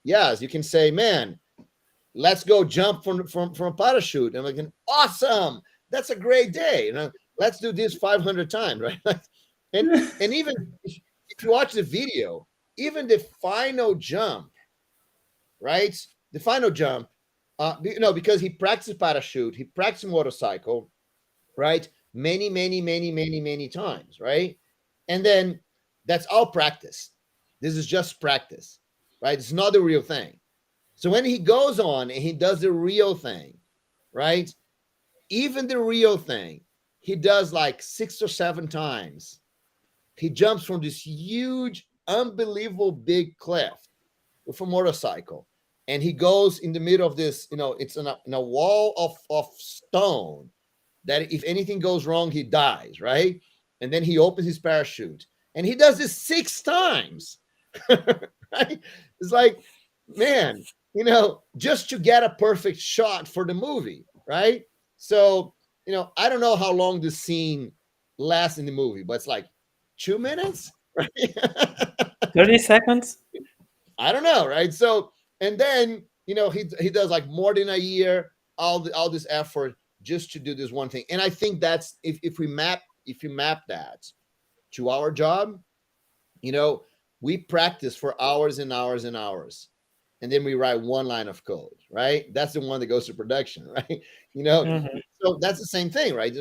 Yes, you can say, man, let's go jump from a parachute. And I'm like, awesome, that's a great day. Let's do this 500 times, right? and even if you watch the video, even the final jump, right? The final jump, because he practiced parachute, he practiced motorcycle, right? Many times, right? And then that's all practice. This is just practice, right? It's not the real thing. So when he goes on and he does the real thing, right? Even the real thing, he does like 6 or 7 times. He jumps from this huge, unbelievable big cliff with a motorcycle. And he goes in the middle of this, it's in a wall of stone that if anything goes wrong, he dies, right? And then he opens his parachute and he does this 6 times, right? It's like, man, just to get a perfect shot for the movie, right? So, I don't know how long this scene lasts in the movie, but it's like 2 minutes, right? 30 seconds? I don't know, right? So, and then, he does like more than a year, all this effort just to do this one thing. And I think that's if you map that to our job, we practice for hours and hours and hours, and then we write one line of code, right? That's the one that goes to production, right? Mhm. So that's the same thing, right?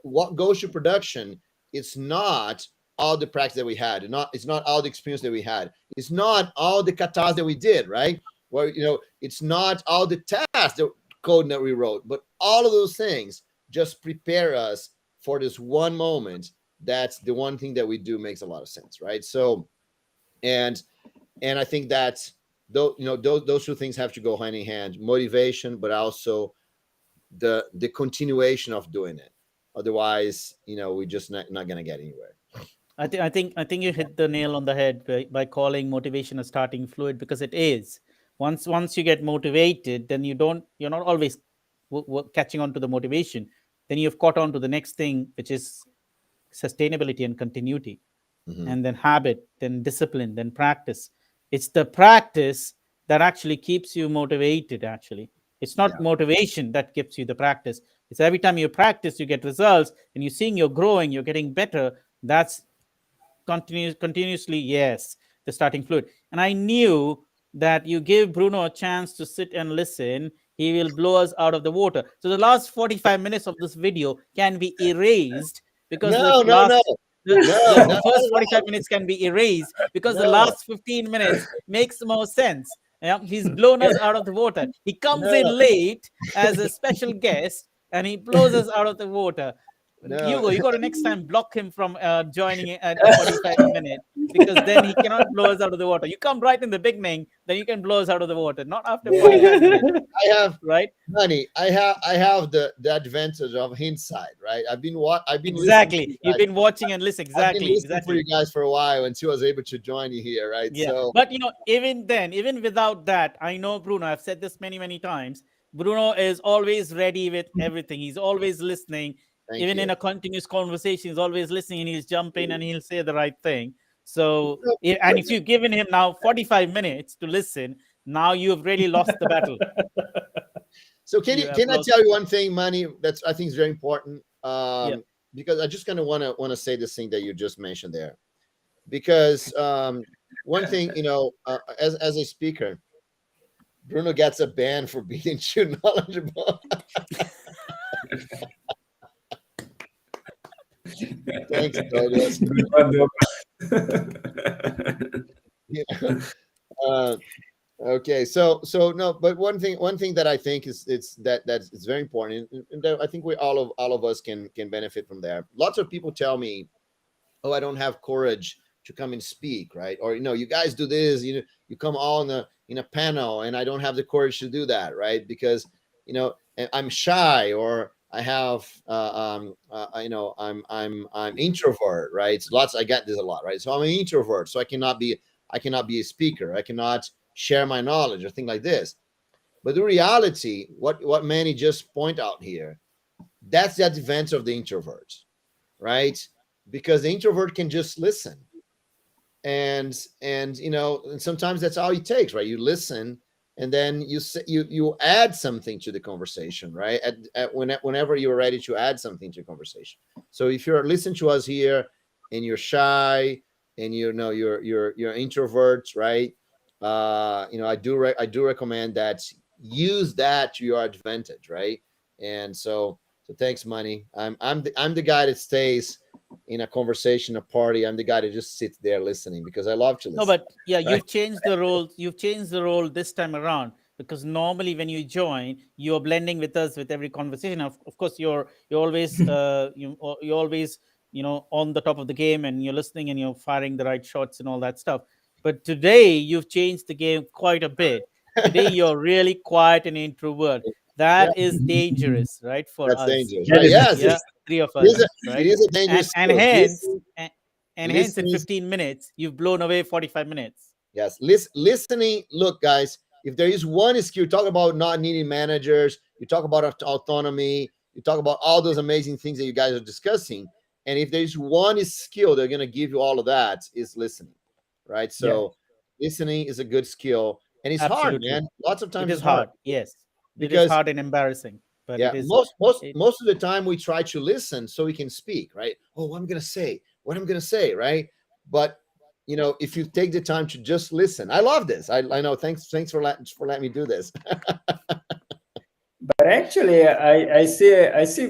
What goes to production, it's not all the practice that we had, it's not all the experience that we had, it's not all the katas that we did, right? Well, it's not all the tasks that code that we wrote, but all of those things just prepare us for this one moment. That's the one thing that we do makes a lot of sense, right? So, and I think that's those 2 things have to go hand in hand: motivation, but also the continuation of doing it. Otherwise, we're just not going to get anywhere. I think you hit the nail on the head by calling motivation a starting fluid, because it is. Once you get motivated, then you're not always catching on to the motivation. Then you've caught on to the next thing, which is sustainability and continuity. and then habit, then discipline, then practice. It's the practice that actually keeps you motivated. Actually, it's not motivation that gives you the practice. It's every time you practice, you get results, and you're seeing you're growing, you're getting better. That's continuously, yes, the starting fluid. And I knew that you give Bruno a chance to sit and listen, he will blow us out of the water. So the last 45 minutes of this video can be erased because the No, no, no, last the, no, the, no, the first no, 45 minutes can be erased because the no, last 15 minutes makes more sense. Yeah, he's blown us out of the water. He comes in no, late as a special guest and he blows us out of the water. no. Hugo, you got to next time block him from joining at the 45 minute, because then he cannot blow us out of the water. You come right in the beginning, then you can blow us out of the water, not after 45 minutes, I have right? money. I have the advantage of hindsight, right? I've been listening to Exactly. you You've guys. been watching and listening. I've been Exactly. listening for Exactly. you guys for a while until I was able to join you here, right? Yeah. So But, even then, even without that, I know Bruno, I've said this many, many times. Bruno is always ready with everything. He's always listening. thank Even you. in a continuous conversation, he's always listening and he'll jump in and he'll say the right thing. So, and if you've given him now 45 minutes to listen, now you've really lost the battle. So can You you have can I lost. tell you one thing, Manny? That's I think is very important. Yeah. Because I just kind of want to say this thing that you just mentioned there. Because one thing, as a speaker, Bruno gets a ban for being too knowledgeable. Thanks, Douglas. Yeah. Okay, so no, but one thing that I think is it's very important, and that I think we all of us can benefit from there. Lots of people tell me, "Oh, I don't have courage to come and speak," right? Or you guys do this, you come all in a panel, and I don't have the courage to do that, right? Because I'm shy, or I have I'm introvert, right? I get this a lot, right? So I'm an introvert, so I cannot be a speaker. I cannot share my knowledge or things like this. But the reality, what Manny just point out here, that's the advantage of the introvert, right? Because the introvert can just listen, and sometimes that's all it takes, right? You listen, and then you add something to the conversation, right? Whenever you're ready to add something to the conversation. So if you're listening to us here and you're shy and you're introvert, right? I do recommend that use that to your advantage, right? And so thanks, Money. I'm the guy that stays in a conversation, a party. I'm the guy that just sits there listening because I love to listen. No, but yeah, right? you've changed the role. You've changed the role this time around, because normally when you join, you're blending with us with every conversation. Of course, you're always you're always on the top of the game, and you're listening and you're firing the right shots and all that stuff. But today you've changed the game quite a bit. Today you're really quiet and introvert. That is dangerous, right, for That's us. dangerous, right? Yes, Yeah, three of it is us, a, right? it is a dangerous And skill. hence, and hence in Listening, 15 minutes, you've blown away 45 minutes. yes, listening. Look, guys, if there is one skill, talk about not needing managers, you talk about autonomy, you talk about all those amazing things that you guys are discussing. And if there's one skill they're going to give you all of that, is listening, right? So listening is a good skill, and it's hard, Absolutely. man. Lots of times It is it's hard. yes. It is Because hard and embarrassing, but yeah, it is. most of the time we try to listen so we can speak, right? Oh, what I'm gonna say, right? But if you take the time to just listen, I love this. I know. Thanks for letting me do this. But actually, I see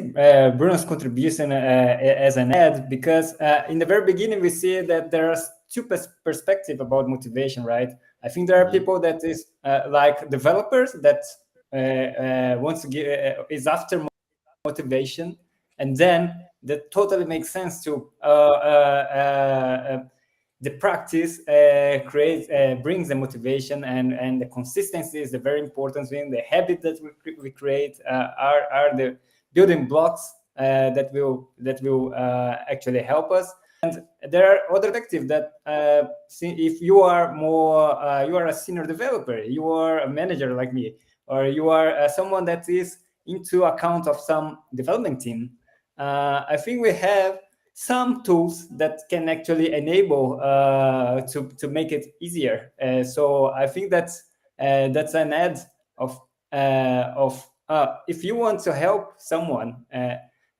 Bruno's contribution as an ad, because in the very beginning we see that there are two perspectives about motivation, right? I think there are people that is like developers that wants to give is after motivation, and then that totally makes sense to the practice brings the motivation, and the consistency is the very important thing. The habit that we create are the building blocks that will actually help us. And there are other perspectives that if you are more you are a senior developer, you are a manager like me, or you are someone that is into account of some development team. I think we have some tools that can actually enable to make it easier. So I think that's an ad of if you want to help someone,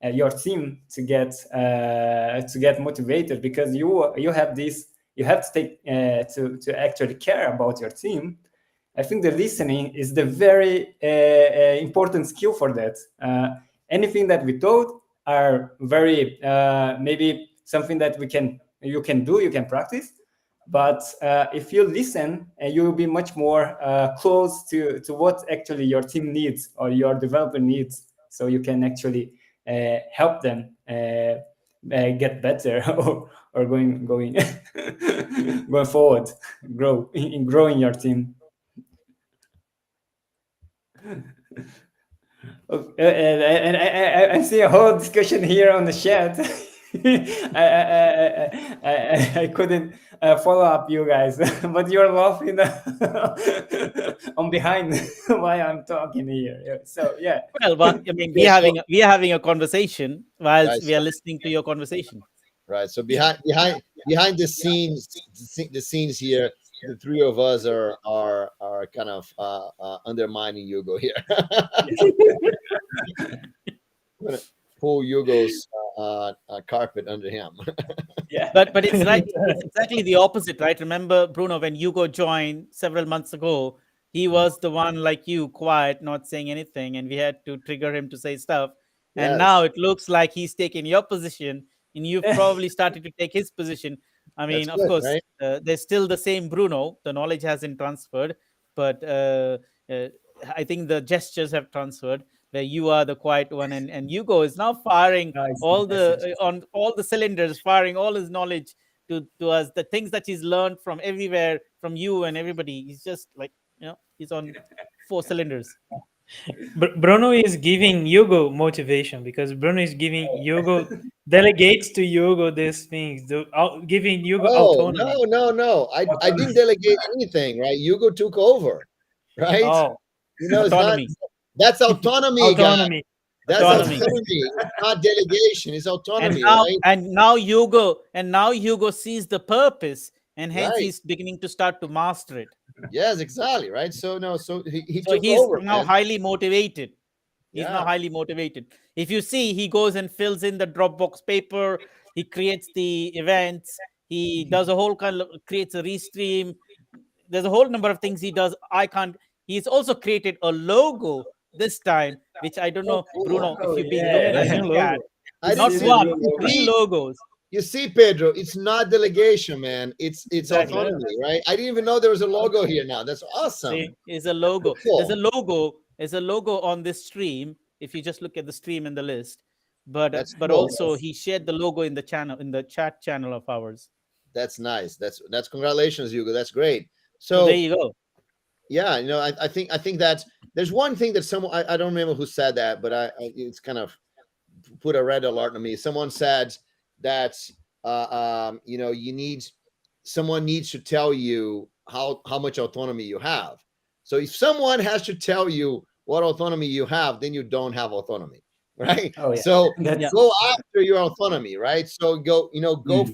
your team to get motivated, because you have this, you have to take to actually care about your team. I think the listening is the very important skill for that. Anything that we told are very maybe something that you can practice, but if you listen, you will be much more close to what actually your team needs or your developer needs, so you can actually help them get better or going going forward, growing your team. And I see a whole discussion here on the chat. I couldn't follow up you guys, but you're laughing on behind while I'm talking here. So yeah. Well, I mean, we are having a conversation whilst we are listening to your conversation. Right. So behind the scenes here, the three of us are kind of undermining Hugo here. I'm gonna pull Hugo's carpet under him. Yeah. But it's like it's exactly the opposite, right? Remember, Bruno, when Hugo joined several months ago, he was the one like you, quiet, not saying anything, and we had to trigger him to say stuff. And Yes. now it looks like he's taking your position, and you've probably started to take his position. I mean, That's of good, course, right? there's still the same Bruno. The knowledge hasn't transferred, but I think the gestures have transferred. Where you are the quiet one, and Hugo is now firing Nice all the message. on all the cylinders, firing all his knowledge to us, the things that he's learned from everywhere, from you and everybody. He's just like, he's on 4 cylinders. Bruno is giving Hugo motivation, because Bruno is giving Hugo, delegates to Hugo these things, giving Hugo autonomy. No. I didn't delegate anything, right? Hugo took over, right? Oh, It's Autonomy. that's autonomy, guys. autonomy. That's Autonomy. autonomy. It's not delegation. It's And autonomy, now right? Hugo sees the purpose, and hence Right. he's beginning to start to master it. Yes, exactly, right? So he So took he's over, now man. highly motivated. He's now Yeah. highly motivated. If you see, he goes and fills in the Dropbox paper. He creates the events. He does a whole creates a restream. There's a whole number of things he does. He's also created a logo this time, which I don't know, cool. Bruno, if Oh, you've been yeah. looking A at new the chat. logo. I Not didn't see one, the- 3 logos. You see, Pedro, it's not delegation, man. It's Exactly. autonomy, right? I didn't even know there was a logo here now. That's awesome. See, is a logo. Cool. There's a logo on this stream. If you just look at the stream in the list, but That's but cool. also he shared the logo in the channel, in the chat channel of ours. That's nice. That's congratulations, Hugo. That's great. So there So you go. yeah, I think that there's one thing that someone I don't remember who said that, but it's kind of put a red alert on me. Someone said that someone needs to tell you how much autonomy you have. So if someone has to tell you what autonomy you have, then you don't have autonomy, right? Oh, yeah. So That's go after your autonomy, right? So go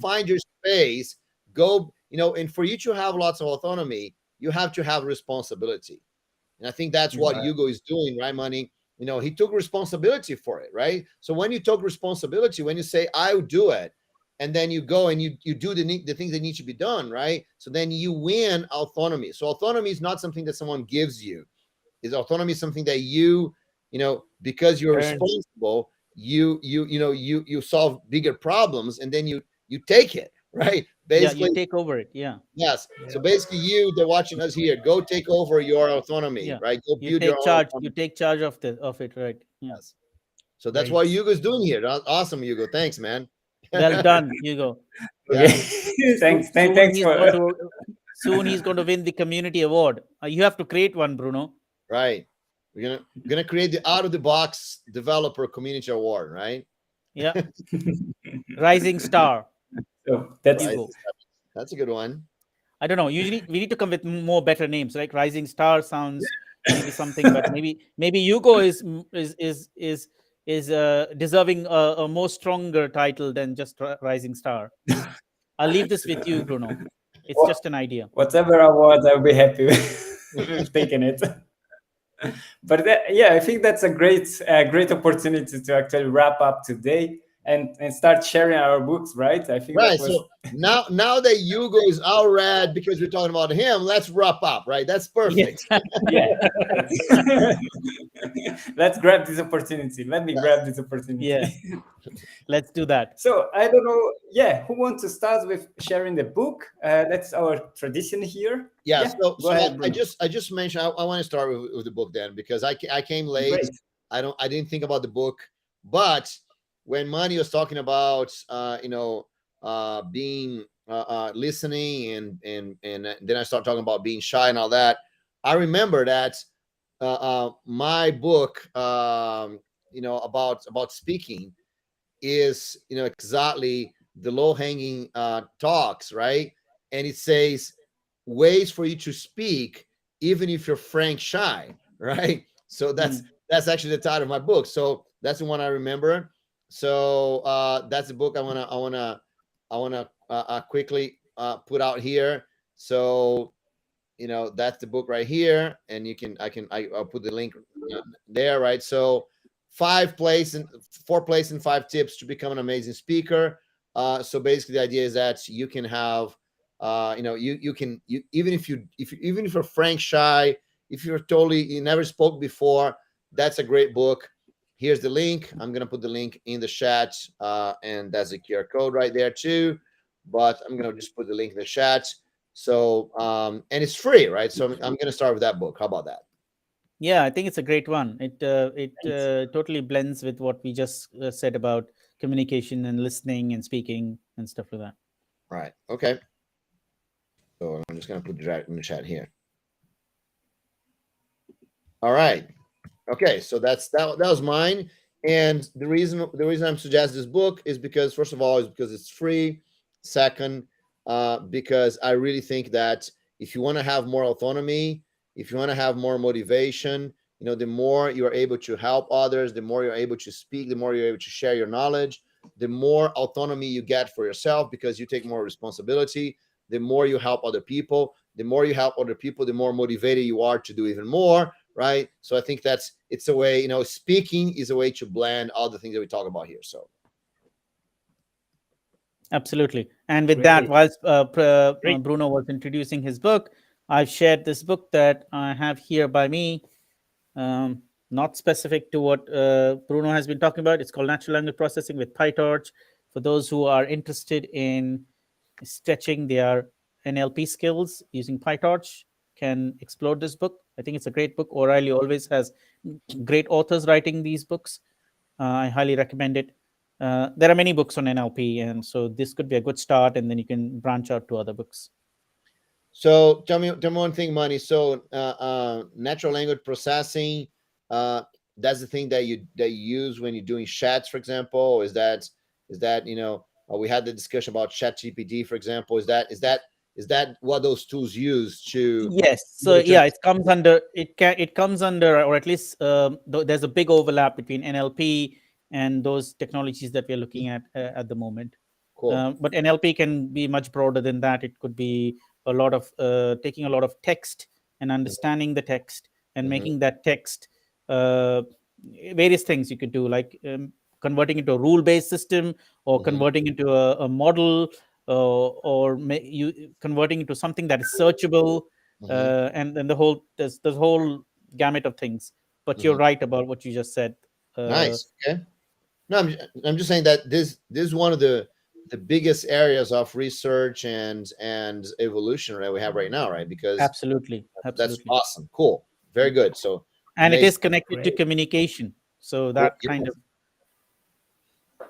find your space, and for you to have lots of autonomy, you have to have responsibility. And I think that's what Right. Hugo is doing, right, Money? He took responsibility for it, right? So when you took responsibility, when you say, I'll do it, and then you go and you do the things that need to be done, right? So then you win autonomy. So autonomy is not something that someone gives you. Is autonomy something that you because you're Earned. responsible, you solve bigger problems, and then you take it, right? Basically, Yeah, you take over it. Yeah. yes. So basically, they're watching us here. Go take over your autonomy, Yeah. right? Go You build your take own charge. autonomy. You take charge of it, right? Yeah. Yes. So that's Great. what Hugo's doing here. Awesome, Hugo. Thanks, man. Well done, Hugo. Okay. Thanks for Soon he's going to win the community award. You have to create one, Bruno. Right. We're gonna create the out of the box developer community award, right? Yeah. Rising star. So that's Right. Hugo. That's a good one. I don't know. Usually we need to come with more better names. Like Rising Star sounds maybe something, but maybe Hugo is is deserving a more stronger title than just Rising Star. I'll leave this with you, Bruno. It's just an idea. Whatever award, I'll be happy with taking it. But yeah, I think that's a great opportunity to actually wrap up today and start sharing our books, right? I think Right. that was So now that Hugo is all red because we're talking about him, let's wrap up. Right. That's perfect. yeah. Let's grab this opportunity. Let me grab this opportunity. Yeah. Let's do that. So I don't know. Yeah, who wants to start with sharing the book? That's our tradition here. Yeah. So go ahead, I Bruno. just mentioned I want to start with the book then, because I came late. Great. I didn't think about the book, but when Manny was talking about being listening and then I start talking about being shy and all that, I remember that my book about speaking is exactly the low-hanging talks, right? And it says ways for you to speak even if you're frank shy, right? So that's actually the title of my book. So that's the one I remember. So that's the book I wanna quickly put out here. So that's the book right here, and I'll put the link there, right? So 4 plays and 5 tips to become an amazing speaker. So basically the idea is that you can have even if you're frank shy, if you never spoke before, that's a great book. Here's the link. I'm gonna put the link in the chat, and that's a QR code right there too, but I'm gonna just put the link in the chat. So and it's free, right? So I'm gonna start with that book. How about that? Yeah, I think it's a great one. It totally blends with what we just said about communication and listening and speaking and stuff like that. Right. Okay. So I'm just gonna put it in the chat here. All right. Okay. So that was mine. And the reason I'm suggesting this book is because, first of all, is because it's free. Second, because I really think that if you want to have more autonomy, if you want to have more motivation, the more you are able to help others, the more you're able to speak, the more you're able to share your knowledge, the more autonomy you get for yourself because you take more responsibility, the more you help other people, the more you help other people, the more motivated you are to do even more, right? So I think it's a way, speaking is a way to blend all the things that we talk about here. So absolutely. And with Great. that, whilst Bruno was introducing his book, I've shared this book that I have here by me, not specific to what Bruno has been talking about. It's called Natural Language Processing with PyTorch. For those who are interested in stretching their NLP skills using PyTorch, can explore this book. I think it's a great book. O'Reilly always has great authors writing these books. I highly recommend it. There are many books on NLP, and so this could be a good start, and then you can branch out to other books. So tell me one thing, Manny. So natural language processing, that's the thing that you use when you're doing chats, for example. Or is that we had the discussion about ChatGPT, for example. Is that what those tools use to? Yes. So yeah, it comes under or at least there's a big overlap between NLP and those technologies that we're looking at the moment. Cool. But NLP can be much broader than that. It could be a lot of taking a lot of text and understanding the text and making that text various things you could do, like converting into a rule-based system or converting into a model or converting into something that is searchable, and then there's the whole gamut of things. But you're right about what you just said. Nice. Okay. No, I'm just saying that this is one of the biggest areas of research and evolution that we have right now, right? Because absolutely. That's awesome. Cool. Very good. So and amazing. It is connected to communication. So that kind of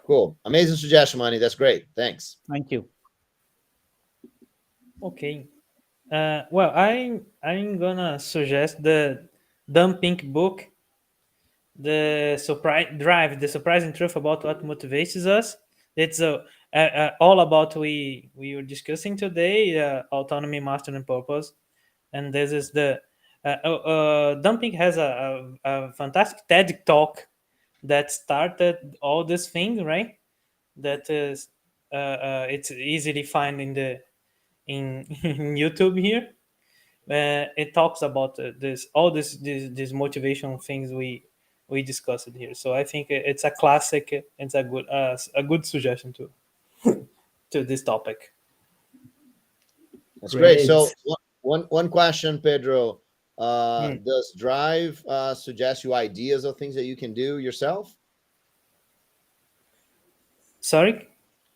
cool. Amazing suggestion, Manny. That's great. Thanks. Thank you. Okay. Well, I'm gonna suggest the Dumb Pink book, the surprising truth about what motivates us. It's all about we were discussing today, autonomy, mastery, and purpose. And this is the Dumb Pink has a fantastic TED talk that started all this thing, right? That is, it's easily find in the in YouTube here. It talks about this all this motivational things we discussed here. So I think it's a classic. It's a good suggestion to this topic. That's great. So Great. one question, Pedro. Hmm. Does Drive suggest you ideas of things that you can do yourself? Sorry,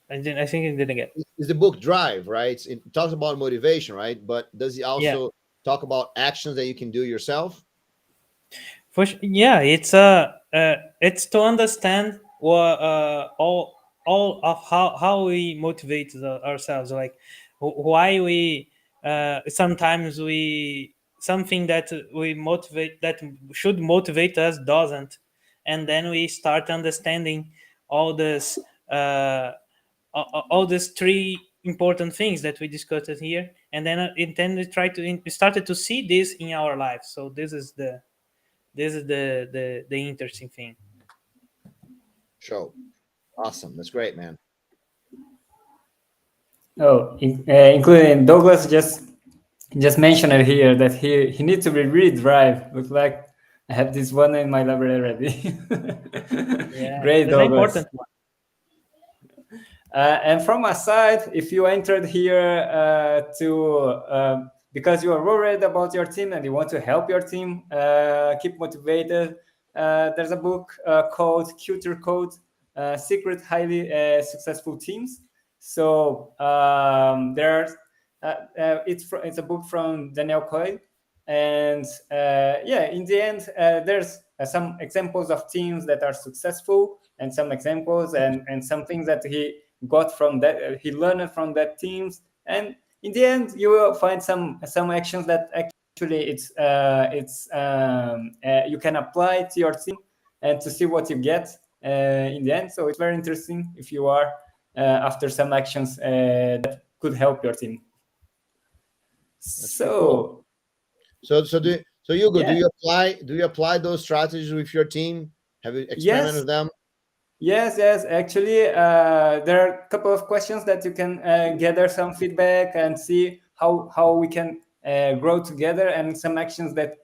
I didn't. I think I didn't get. Is the book Drive, right? It talks about motivation, right? But does it Yeah, also talk about actions that you can do yourself? yeah. It's to understand what all of how we motivate ourselves, like why we sometimes we something that we motivate that should motivate us doesn't, and then we start understanding all this uh, all these three important things that we discussed here, and then we try to we started to see this in our life. So this is the interesting thing. Show. Awesome. That's great, man. Oh, including Douglas just mentioned it here that he needs to reread Drive. Looks like I have this one in my library already. Yeah, Great, that's an Douglas. important one. And from my side, if you entered here because you are worried about your team and you want to help your team keep motivated, there's a book called Culture Code: Secret Highly Successful Teams. So it's a book from Daniel Coyle, and yeah, in the end, there's some examples of teams that are successful, and some examples and some things that he got from that he learned from that teams, and in the end you will find some actions that actually you can apply to your team and to see what you get in the end. So it's very interesting if you are after some actions that could help your team. That's pretty cool. So So Hugo, yeah, do you apply those strategies with your team? Have you experimented yes. with them? Yes, yes. Actually, there are a couple of questions that you can gather some feedback and see how we can grow together, and some actions that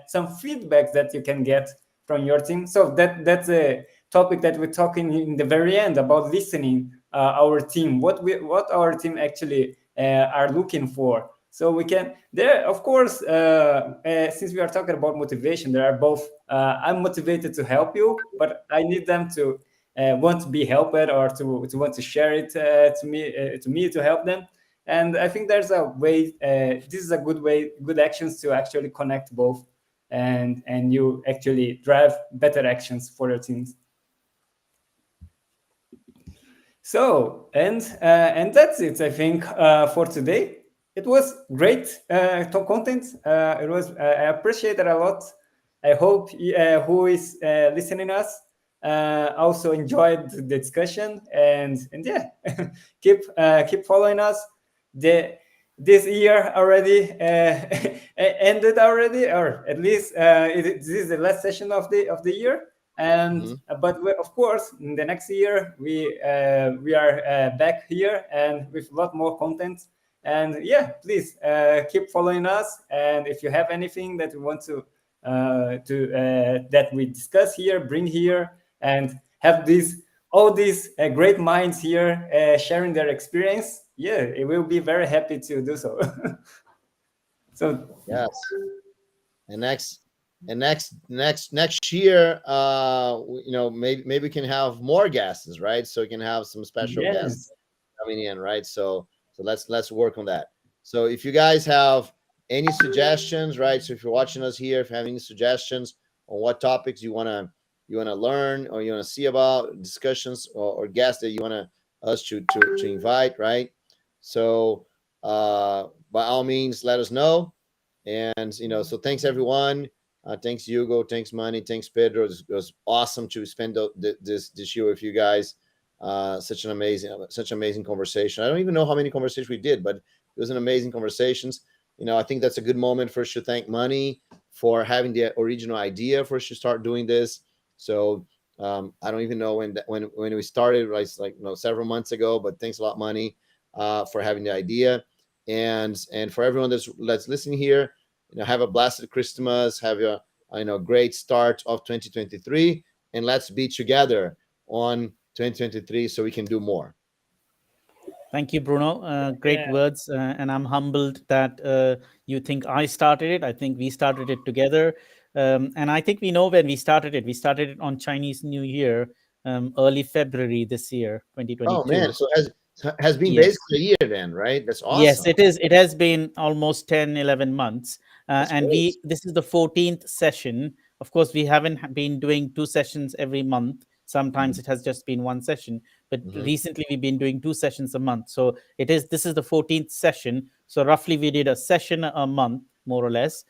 some feedback that you can get from your team. So that's a topic that we're talking in the very end about listening our team, what our team actually are looking for. So we can there, of course, since we are talking about motivation, there are both. I'm motivated to help you, but I need them to want to be helped or to want to share it to me to help them. And I think there's a way. This is a good way, good actions to actually connect both, and you actually drive better actions for your teams. So and that's it. I think for today. It was great content. It was. I appreciate it a lot. I hope who is listening us also enjoyed the discussion, and yeah, keep following us. The This year already ended already, or at least this is the last session of the year. And Mhm. but of course, in the next year we are back here and with a lot more content. And yeah, please keep following us. And if you have anything that you want to that we discuss here, bring here, and have these all these great minds here sharing their experience, yeah, it will be very happy to do so. So Yes. And next year, maybe we can have more guests, right? So we can have some special guests yes, coming in, right? So let's work on that. So if you guys have any suggestions, right? So if you're watching us here, if you have any suggestions on what topics you wanna learn, or you wanna see about discussions, or guests that you wanna us to invite, right? So by all means, let us know. And so thanks everyone. Thanks Hugo. Thanks Manny. Thanks Pedro. It was awesome to spend this year with you guys. Such amazing conversation. I don't even know how many conversations we did, but it was an amazing conversations. I think that's a good moment for us to thank Manny for having the original idea for us to start doing this. So I don't even know when we started, right? It's like, several months ago. But thanks a lot, Money, for having the idea, and for everyone that's listening here. Have a blessed Christmas. Have a great start of 2023, and let's be together on 2023 so we can do more. Thank you, Bruno. Great Yeah. words. And I'm humbled that you think I started it. I think we started it together. And I think we know when we started it. We started it on Chinese New Year, early February this year, Oh man, 2022. so has been Yes. basically a year then, right? That's Yes, awesome. it is. It has been almost 10, 11 months. That's And great. this is the 14th session. Of course, we haven't been doing two sessions every month. Sometimes it has just been one session, but Mm-hmm. recently we've been doing two sessions a month. So this is the 14th session. So roughly we did a session a month, more or less,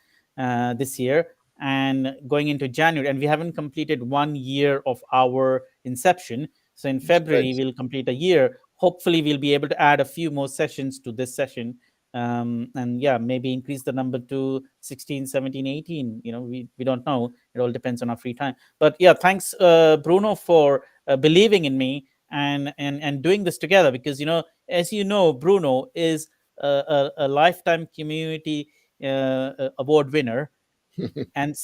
this year, and going into January. And we haven't completed 1 year of our inception. So in That's great. February, we'll complete a year. Hopefully, we'll be able to add a few more sessions to this session. And yeah, maybe increase the number to 16, 17, 18. We don't know. It all depends on our free time. But yeah, thanks, Bruno, for believing in me and doing this together. Because, as you know, Bruno is a lifetime community award winner, and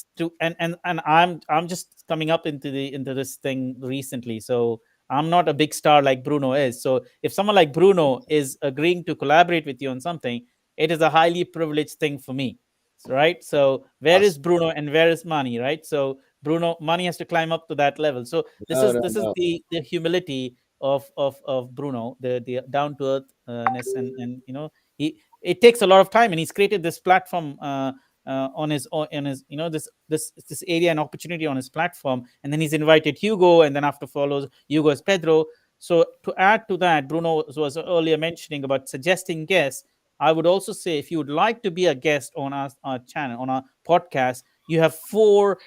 I'm just coming up into this thing recently, so I'm not a big star like Bruno is. So if someone like Bruno is agreeing to collaborate with you on something, it is a highly privileged thing for me. Right? So where is Awesome. Bruno and where is Money? Right? So Bruno, Money has to climb up to that level. So this No, is no, this is no. the humility of Bruno, the down to earthness, and he it takes a lot of time, and he's created this platform on his this area and opportunity on his platform, and then he's invited Hugo, and then after follows Hugo is Pedro. So to add to that, Bruno was earlier mentioning about suggesting guests. I would also say, if you would like to be a guest on our channel, on our podcast, you have 4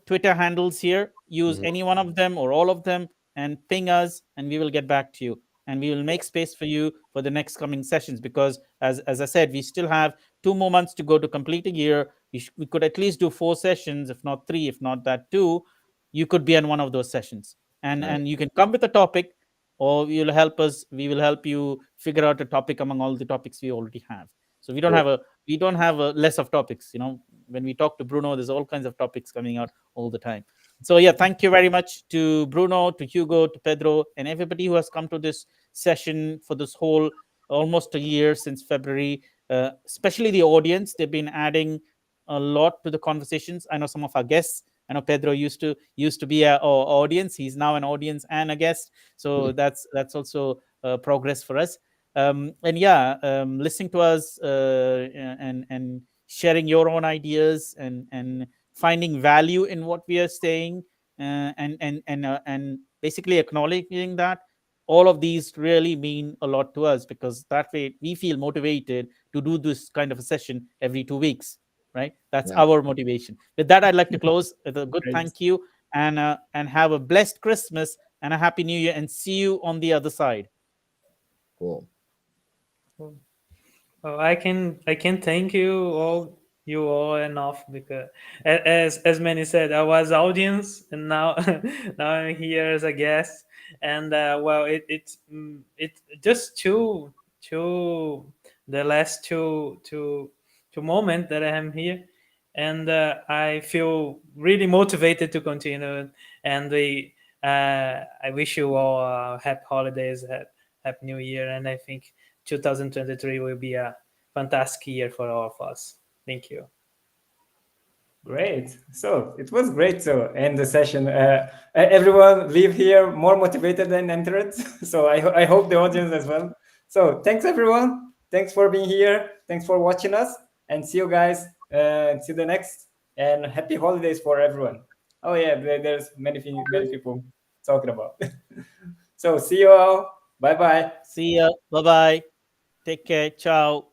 Twitter handles here. Use Mhm. any one of them or all of them and ping us, and we will get back to you. And we will make space for you for the next coming sessions, because, as I said, we still have 2 more months to go to complete a year. We could at least do 4 sessions, if not 3, if not that 2. You could be on one of those sessions, and Right. and you can come with a topic, or you'll help us. We will help you figure out a topic among all the topics we already have. So Cool. we don't have a less of topics. When we talk to Bruno, there's all kinds of topics coming out all the time. So yeah, thank you very much to Bruno, to Hugo, to Pedro, and everybody who has come to this session for this whole almost a year since February. Especially the audience, they've been adding a lot to the conversations. I know some of our guests. I know Pedro used to be our audience. He's now an audience and a guest. So that's also progress for us. And yeah, listening to us and sharing your own ideas and finding value in what we are saying, and basically acknowledging that all of these really mean a lot to us, because that way we feel motivated to do this kind of a session every 2 weeks. Right? That's Yeah. our motivation. With that, I'd like to close with a good Great. thank you, and have a blessed Christmas and a happy New Year, and see you on the other side. Cool. Well, I can thank you all enough, because as many said, I was audience, and now now I'm here as a guest. And well, it just two the last two moment that I am here, and I feel really motivated to continue. And I wish you all happy holidays, happy New Year, and I think 2023 will be a fantastic year for all of us. Thank you. Great. So it was great to end the session. Everyone leave here more motivated than entered. So I hope the audience as well. So thanks everyone. Thanks for being here. Thanks for watching us, and see you guys. See the next, and happy holidays for everyone. Oh yeah, there's many people talking about. So see you all. Bye bye. See ya. Bye bye. Take care. Ciao.